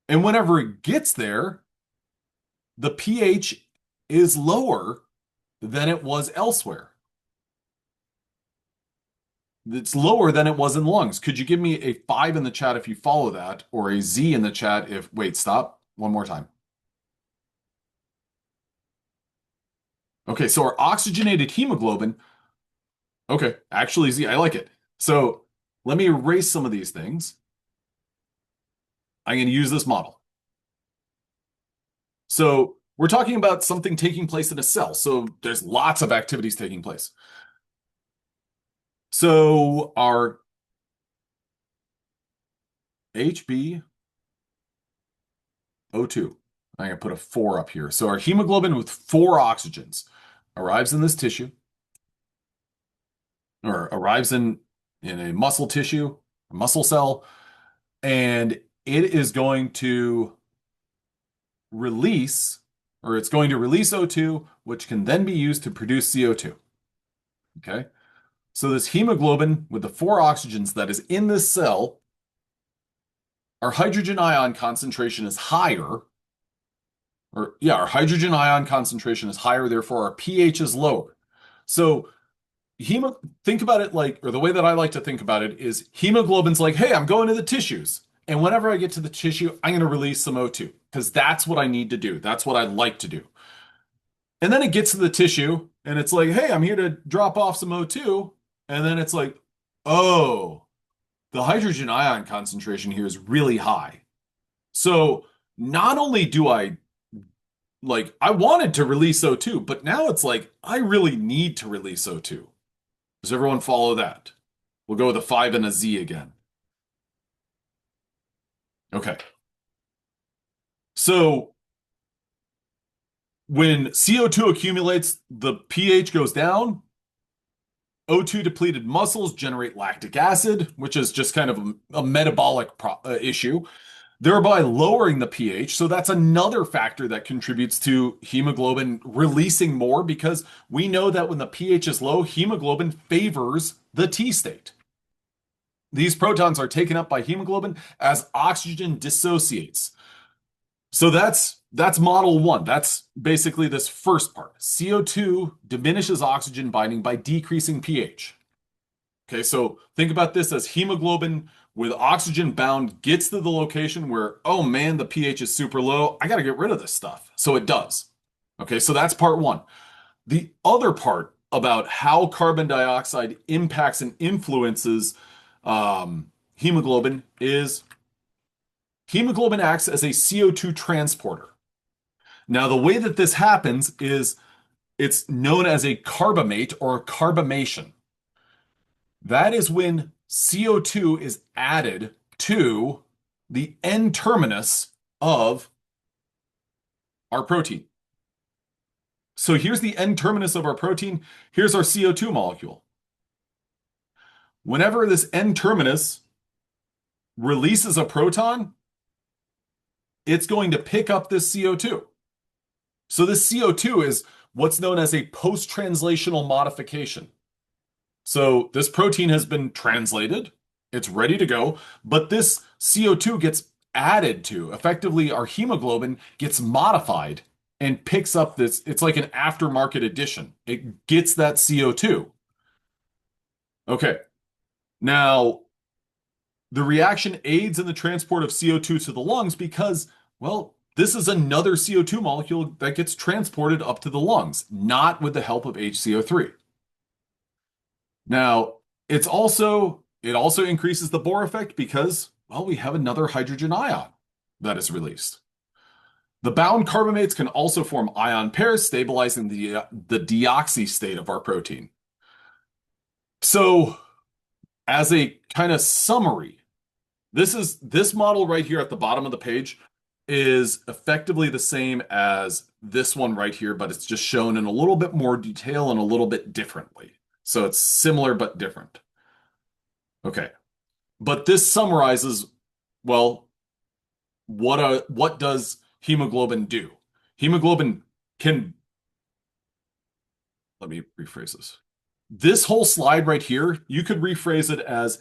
And whenever it gets there, the pH is lower than it was elsewhere. It's lower than it was in lungs. Could you give me a 5 in the chat if you follow that, or a Z in the chat if, wait, stop, one more time. Okay, so our oxygenated hemoglobin, okay, actually Z, I like it. So let me erase some of these things. I'm going to use this model. So we're talking about something taking place in a cell. So there's lots of activities taking place. So our HbO2, I'm going to put a 4 up here. So our hemoglobin with 4 oxygens arrives in this tissue, or arrives in a muscle tissue, a muscle cell, and it is going to release or it's going to release O2, which can then be used to produce CO2. Okay. So this hemoglobin with the four oxygens that is in this cell, our hydrogen ion concentration is higher, or yeah, our hydrogen ion concentration is higher, therefore our pH is lower. So think about it like, or the way that I like to think about it is hemoglobin's like, hey, I'm going to the tissues. And whenever I get to the tissue, I'm going to release some O2 because that's what I need to do. That's what I like to do. And then it gets to the tissue and it's like, hey, I'm here to drop off some O2. And then it's like, oh, the hydrogen ion concentration here is really high. So not only do I wanted to release O2, but now it's like, I really need to release O2. Does everyone follow that? We'll go with a 5 and a Z again. Okay. So when CO2 accumulates, the pH goes down. O2 depleted muscles generate lactic acid, which is just kind of a metabolic issue, thereby lowering the pH. So that's another factor that contributes to hemoglobin releasing more because we know that when the pH is low, hemoglobin favors the T state. These protons are taken up by hemoglobin as oxygen dissociates. So that's model one. That's basically this first part. CO2 diminishes oxygen binding by decreasing pH. Okay, so think about this as hemoglobin with oxygen bound gets to the location where, oh man, the pH is super low. I got to get rid of this stuff. So it does. Okay, so that's part one. The other part about how carbon dioxide impacts and influences hemoglobin is hemoglobin acts as a CO2 transporter. Now, the way that this happens is it's known as a carbamate or carbamation. That is when CO2 is added to the N terminus of our protein. So here's the N terminus of our protein. Here's our CO2 molecule. Whenever this N terminus releases a proton, it's going to pick up this CO2. So this CO2 is what's known as a post-translational modification. So this protein has been translated, it's ready to go, but this CO2 gets added to. Effectively, our hemoglobin gets modified and picks up this. It's like an aftermarket addition. It gets that CO2. Okay. Now, the reaction aids in the transport of CO2 to the lungs because, well, this is another CO2 molecule that gets transported up to the lungs, not with the help of HCO3. Now, it also increases the Bohr effect because, well, we have another hydrogen ion that is released. The bound carbamates can also form ion pairs, stabilizing the deoxy state of our protein. So, as a kind of summary, this model right here at the bottom of the page is effectively the same as this one right here, but it's just shown in a little bit more detail and a little bit differently. So it's similar but different. Okay. But this summarizes, well, what does hemoglobin do? Hemoglobin can, let me rephrase this. This whole slide right here, you could rephrase it as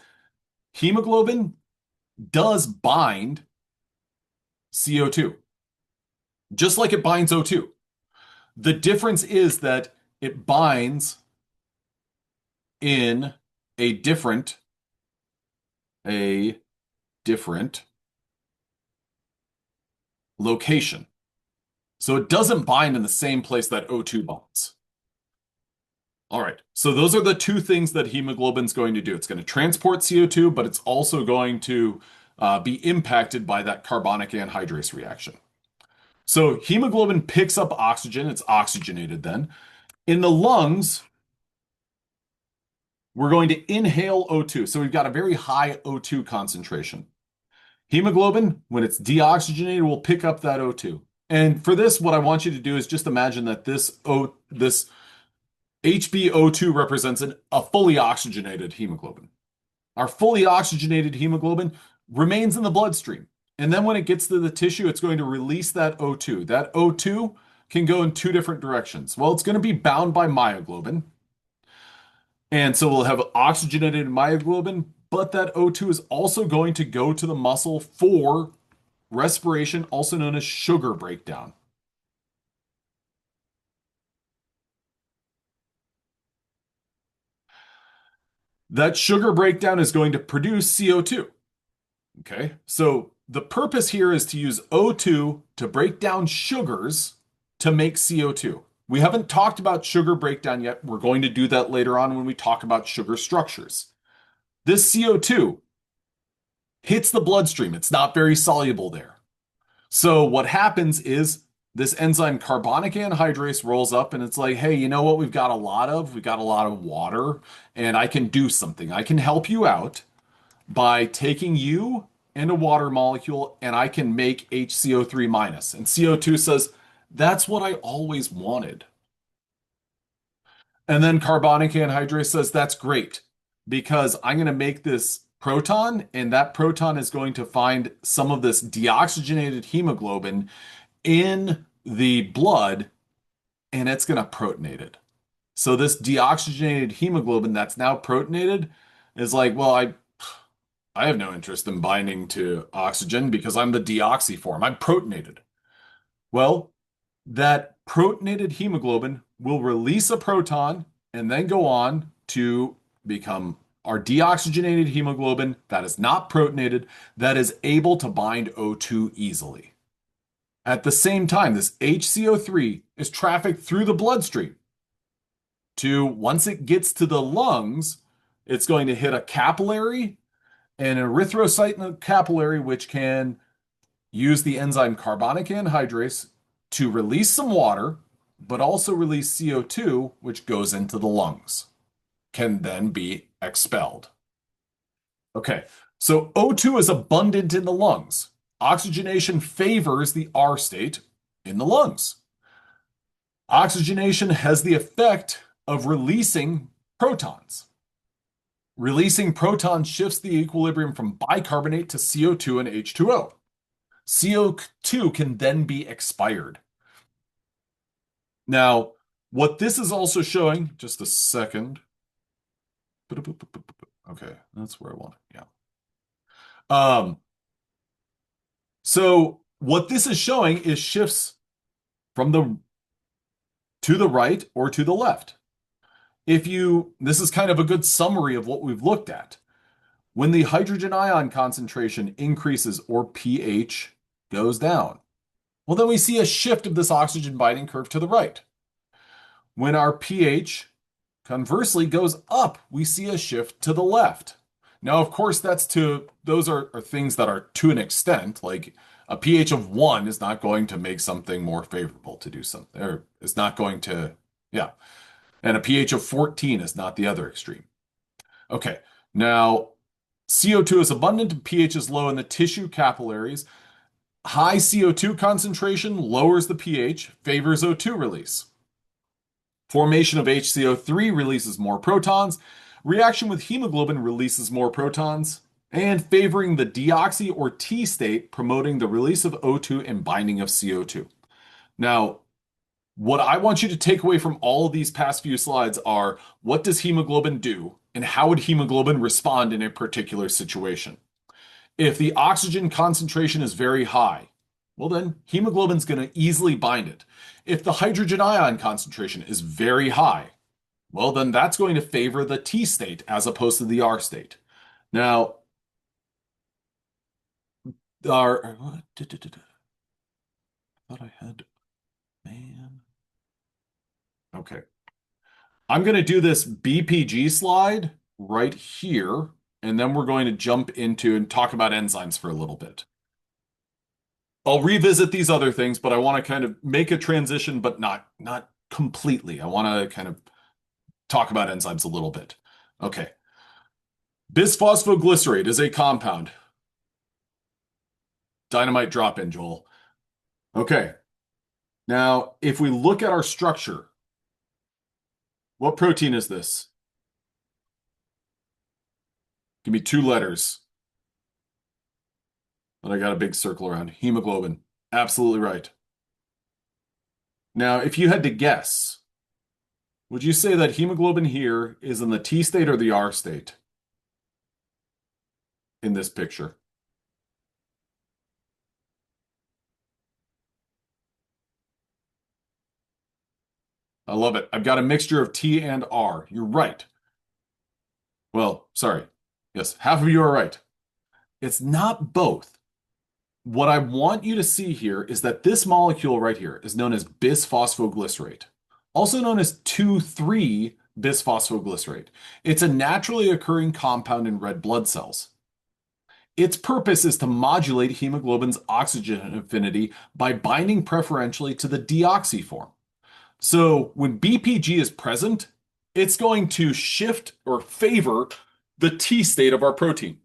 hemoglobin does bind CO2, just like it binds O2. The difference is that it binds in a different location. So it doesn't bind in the same place that O2 bonds. All right, so those are the two things that hemoglobin's going to do. It's going to transport CO2, but it's also going to be impacted by that carbonic anhydrase reaction. So hemoglobin picks up oxygen. It's oxygenated then. In the lungs, we're going to inhale O2. So we've got a very high O2 concentration. Hemoglobin, when it's deoxygenated, will pick up that O2. And for this, what I want you to do is just imagine that this HbO2 represents a fully oxygenated hemoglobin. Our fully oxygenated hemoglobin remains in the bloodstream. And then when it gets to the tissue, it's going to release that O2. That O2 can go in two different directions. Well, it's going to be bound by myoglobin. And so we'll have oxygenated myoglobin, but that O2 is also going to go to the muscle for respiration, also known as sugar breakdown. That sugar breakdown is going to produce CO2. Okay, so the purpose here is to use O2 to break down sugars to make CO2. We haven't talked about sugar breakdown yet. We're going to do that later on when we talk about sugar structures. This CO2 hits the bloodstream. It's not very soluble there. So what happens is this enzyme carbonic anhydrase rolls up and it's like, hey, you know what we've got a lot of? We've got a lot of water, and I can do something. I can help you out by taking you and a water molecule, and I can make HCO3 minus. And CO2 says, that's what I always wanted. And then carbonic anhydrase says, that's great because I'm going to make this proton, and that proton is going to find some of this deoxygenated hemoglobin in the blood, and it's going to protonate it. So this deoxygenated hemoglobin that's now protonated is like, well, I have no interest in binding to oxygen because I'm the deoxy form. I'm protonated. Well, that protonated hemoglobin will release a proton and then go on to become our deoxygenated hemoglobin that is not protonated, that is able to bind O2 easily. At the same time, this HCO3 is trafficked through the bloodstream to, once it gets to the lungs, it's going to hit a capillary and an erythrocyte in the capillary, which can use the enzyme carbonic anhydrase to release some water, but also release CO2, which goes into the lungs, can then be expelled. Okay, so O2 is abundant in the lungs. Oxygenation favors the R state in the lungs. Oxygenation has the effect of releasing protons. Releasing protons shifts the equilibrium from bicarbonate to CO2 and H2O. CO2 can then be expired. Now, what this is also showing, just a second. Okay, that's where I want it. Yeah. So what this is showing is shifts from the to the right or to the left. This is kind of a good summary of what we've looked at. When the hydrogen ion concentration increases or pH goes down, well, then we see a shift of this oxygen binding curve to the right. When our pH conversely goes up, we see a shift to the left. Now, of course, those are things that are to an extent, like a pH of 1 is not going to make something more favorable to do something, or it's not going to, yeah. And a pH of 14 is not the other extreme. Okay, now CO2 is abundant and pH is low in the tissue capillaries. High CO2 concentration lowers the pH, favors O2 release. Formation of HCO3 releases more protons. Reaction with hemoglobin releases more protons. And favoring the deoxy or T state, promoting the release of O2 and binding of CO2. Now, what I want you to take away from all of these past few slides are, what does hemoglobin do, and how would hemoglobin respond in a particular situation? If the oxygen concentration is very high, well then hemoglobin's going to easily bind it. If the hydrogen ion concentration is very high, well then that's going to favor the T state as opposed to the R state. Now, our thought I had, man. Okay. I'm going to do this BPG slide right here, and then we're going to jump into and talk about enzymes for a little bit. I'll revisit these other things, but I want to kind of make a transition, but not completely. I want to kind of talk about enzymes a little bit. Okay. Bisphosphoglycerate is a compound. Dynamite drop in, Joel. Okay. Now, if we look at our structure, what protein is this? Give me two letters that I got a big circle around. Hemoglobin. Absolutely right. Now, if you had to guess, would you say that hemoglobin here is in the T state or the R state in this picture? I love it. I've got a mixture of T and R. You're right. Well, sorry. Yes, half of you are right. It's not both. What I want you to see here is that this molecule right here is known as bisphosphoglycerate, also known as 2,3-bisphosphoglycerate. It's a naturally occurring compound in red blood cells. Its purpose is to modulate hemoglobin's oxygen affinity by binding preferentially to the deoxy form. So when BPG is present, it's going to shift or favor the T state of our protein.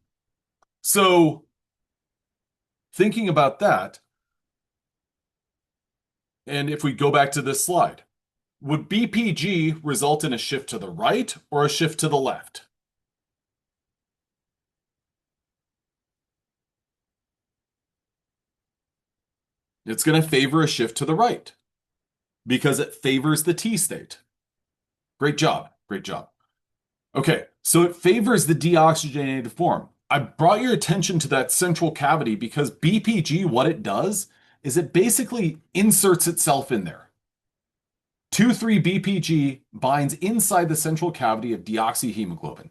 So thinking about that, and if we go back to this slide, would BPG result in a shift to the right or a shift to the left? It's going to favor a shift to the right because it favors the T state. Great job. Great job. Okay, so it favors the deoxygenated form. I brought your attention to that central cavity because BPG, what it does is it basically inserts itself in there. 2,3-BPG binds inside the central cavity of deoxyhemoglobin.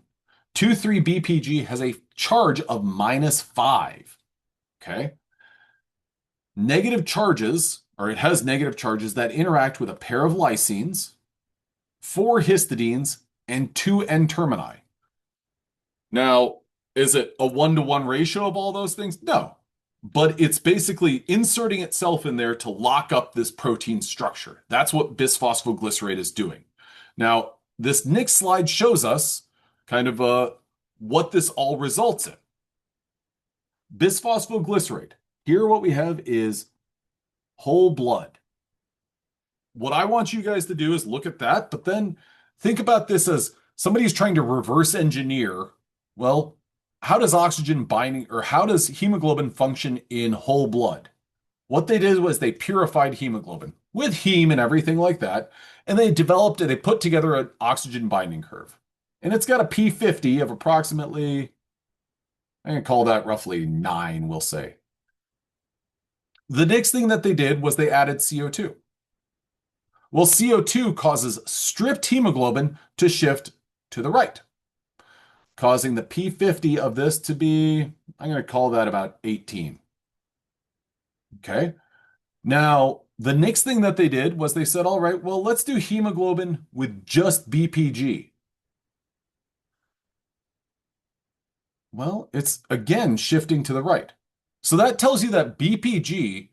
2,3-BPG has a charge of -5. Okay. Negative charges, or it has negative charges that interact with a pair of lysines, 4 histidines, and 2 N-termini. Now, is it a 1-to-1 ratio of all those things? No. But it's basically inserting itself in there to lock up this protein structure. That's what bisphosphoglycerate is doing. Now, this next slide shows us kind of what this all results in. Bisphosphoglycerate. Here, what we have is whole blood. What I want you guys to do is look at that, but then think about this as somebody's trying to reverse engineer. Well, how does oxygen binding or how does hemoglobin function in whole blood? What they did was they purified hemoglobin with heme and everything like that, and they developed it, they put together an oxygen binding curve. And it's got a P50 of approximately, I'm going to call that roughly 9, we'll say. The next thing that they did was they added CO2. Well, CO2 causes stripped hemoglobin to shift to the right, causing the P50 of this to be, I'm going to call that about 18. Okay. Now, the next thing that they did was they said, all right, well, let's do hemoglobin with just BPG. Well, it's again shifting to the right. So that tells you that BPG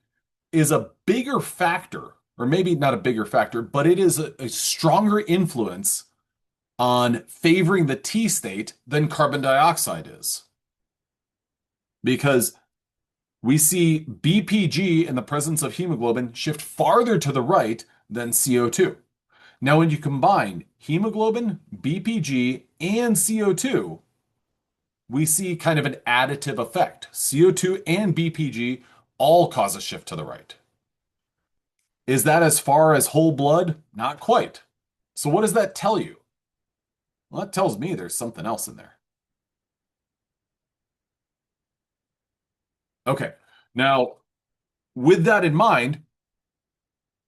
is a bigger factor, or maybe not a bigger factor, but it is a stronger influence on favoring the T state than carbon dioxide is. Because we see BPG in the presence of hemoglobin shift farther to the right than CO2. Now, when you combine hemoglobin, BPG, and CO2, we see kind of an additive effect. CO2 and BPG all cause a shift to the right. Is that as far as whole blood? Not quite. So what does that tell you? Well, that tells me there's something else in there. Okay. Now, with that in mind,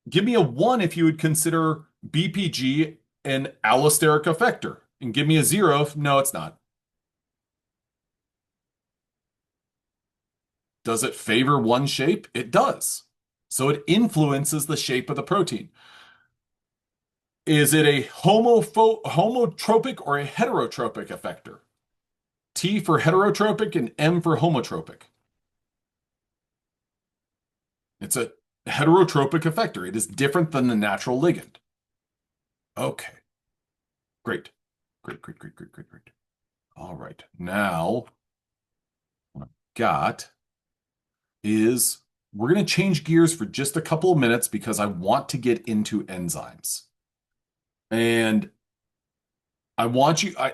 give me a 1 if you would consider BPG an allosteric effector, and give me a 0 if no, it's not. Does it favor one shape? It does. So it influences the shape of the protein. Is it a homotropic or a heterotropic effector? T for heterotropic and M for homotropic. It's a heterotropic effector. It is different than the natural ligand. Okay. Great. Great, great, great, great, great, great. All right. Now, what I've got is we're going to change gears for just a couple of minutes because I want to get into enzymes. And I want you, I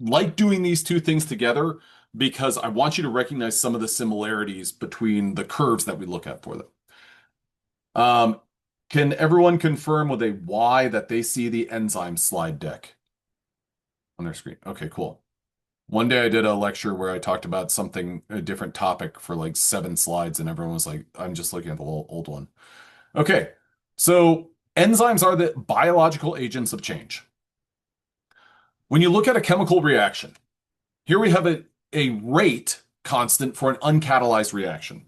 like doing these two things together because I want you to recognize some of the similarities between the curves that we look at for them. Can everyone confirm with a Y that they see the enzyme slide deck on their screen? Okay, cool. One day I did a lecture where I talked about something, a different topic for like 7 slides, and everyone was like, I'm just looking at the old one. Okay, so enzymes are the biological agents of change. When you look at a chemical reaction, here we have a rate constant for an uncatalyzed reaction.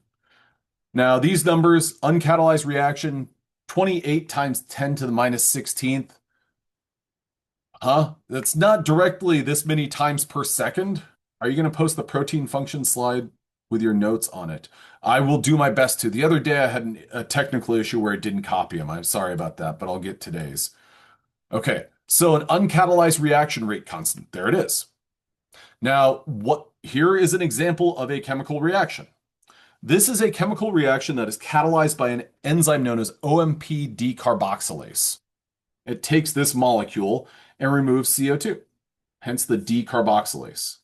Now, these numbers, uncatalyzed reaction, 28 times 10 to the minus 16th. Huh? That's not directly this many times per second. Are you going to post the protein function slide with your notes on it? I will do my best to. The other day I had a technical issue where it didn't copy them. I'm sorry about that, but I'll get today's. Okay, so an uncatalyzed reaction rate constant. There it is. Now, what here is an example of a chemical reaction. This is a chemical reaction that is catalyzed by an enzyme known as OMP decarboxylase. It takes this molecule and removes CO2, hence the decarboxylase.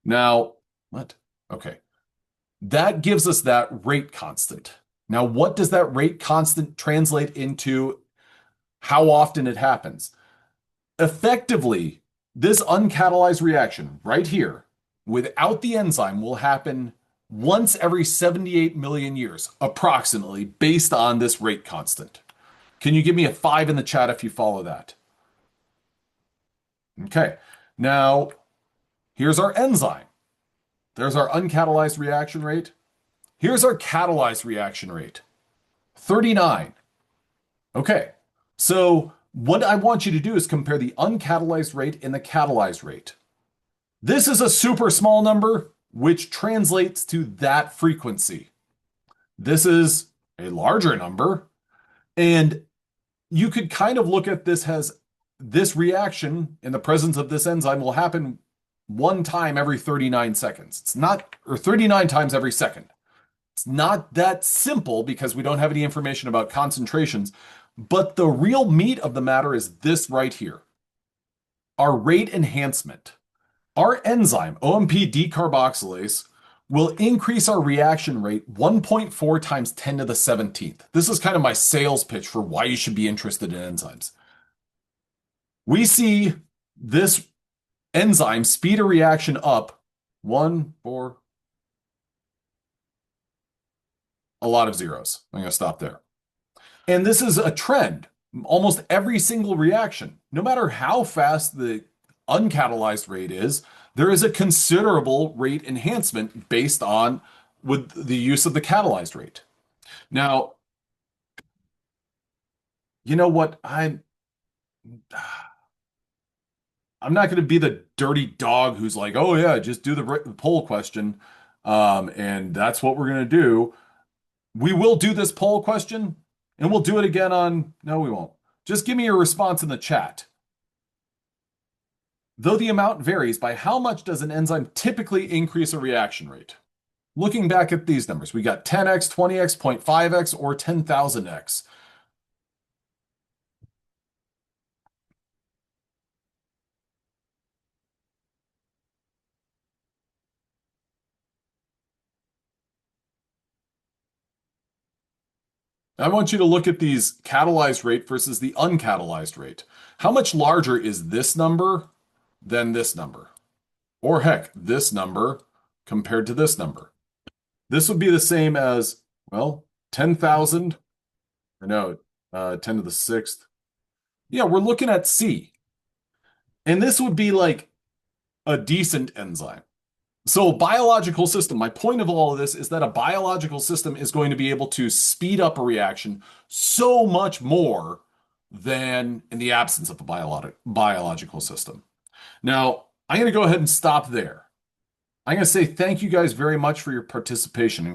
Now, what? Okay. That gives us that rate constant. Now, what does that rate constant translate into how often it happens? Effectively, this uncatalyzed reaction right here, without the enzyme, will happen once every 78 million years, approximately, based on this rate constant. Can you give me a 5 in the chat if you follow that? Okay. Now, here's our enzyme. There's our uncatalyzed reaction rate. Here's our catalyzed reaction rate, 39. Okay. So what I want you to do is compare the uncatalyzed rate and the catalyzed rate. This is a super small number, which translates to that frequency. This is a larger number, and you could kind of look at this as this reaction in the presence of this enzyme will happen one time every 39 seconds. It's not, or 39 times every second. It's not that simple because we don't have any information about concentrations, but the real meat of the matter is this right here. Our rate enhancement. Our enzyme, OMP decarboxylase, will increase our reaction rate 1.4 times 10 to the 17th. This is kind of my sales pitch for why you should be interested in enzymes. We see this enzyme speed a reaction up 1, 4, a lot of zeros. I'm going to stop there. And this is a trend. Almost every single reaction, no matter how fast the uncatalyzed rate is, there is a considerable rate enhancement based on with the use of the catalyzed rate. Now, you know what? I'm not going to be the dirty dog who's like, oh yeah, just do the poll question, and that's what we're going to do. We will do this poll question, and we'll do it again on. No, we won't. Just give me your response in the chat. Though the amount varies, by how much does an enzyme typically increase a reaction rate? Looking back at these numbers, we got 10x, 20x, 0.5x, or 10,000x. I want you to look at these catalyzed rate versus the uncatalyzed rate. How much larger is this number than this number? Or heck, this number compared to this number. This would be the same as, well, 10,000, or no, 10 to the sixth. Yeah, we're looking at C. And this would be like a decent enzyme. So, biological system, my point of all of this is that a biological system is going to be able to speed up a reaction so much more than in the absence of a biological system. Now, I'm going to go ahead and stop there. I'm going to say thank you guys very much for your participation.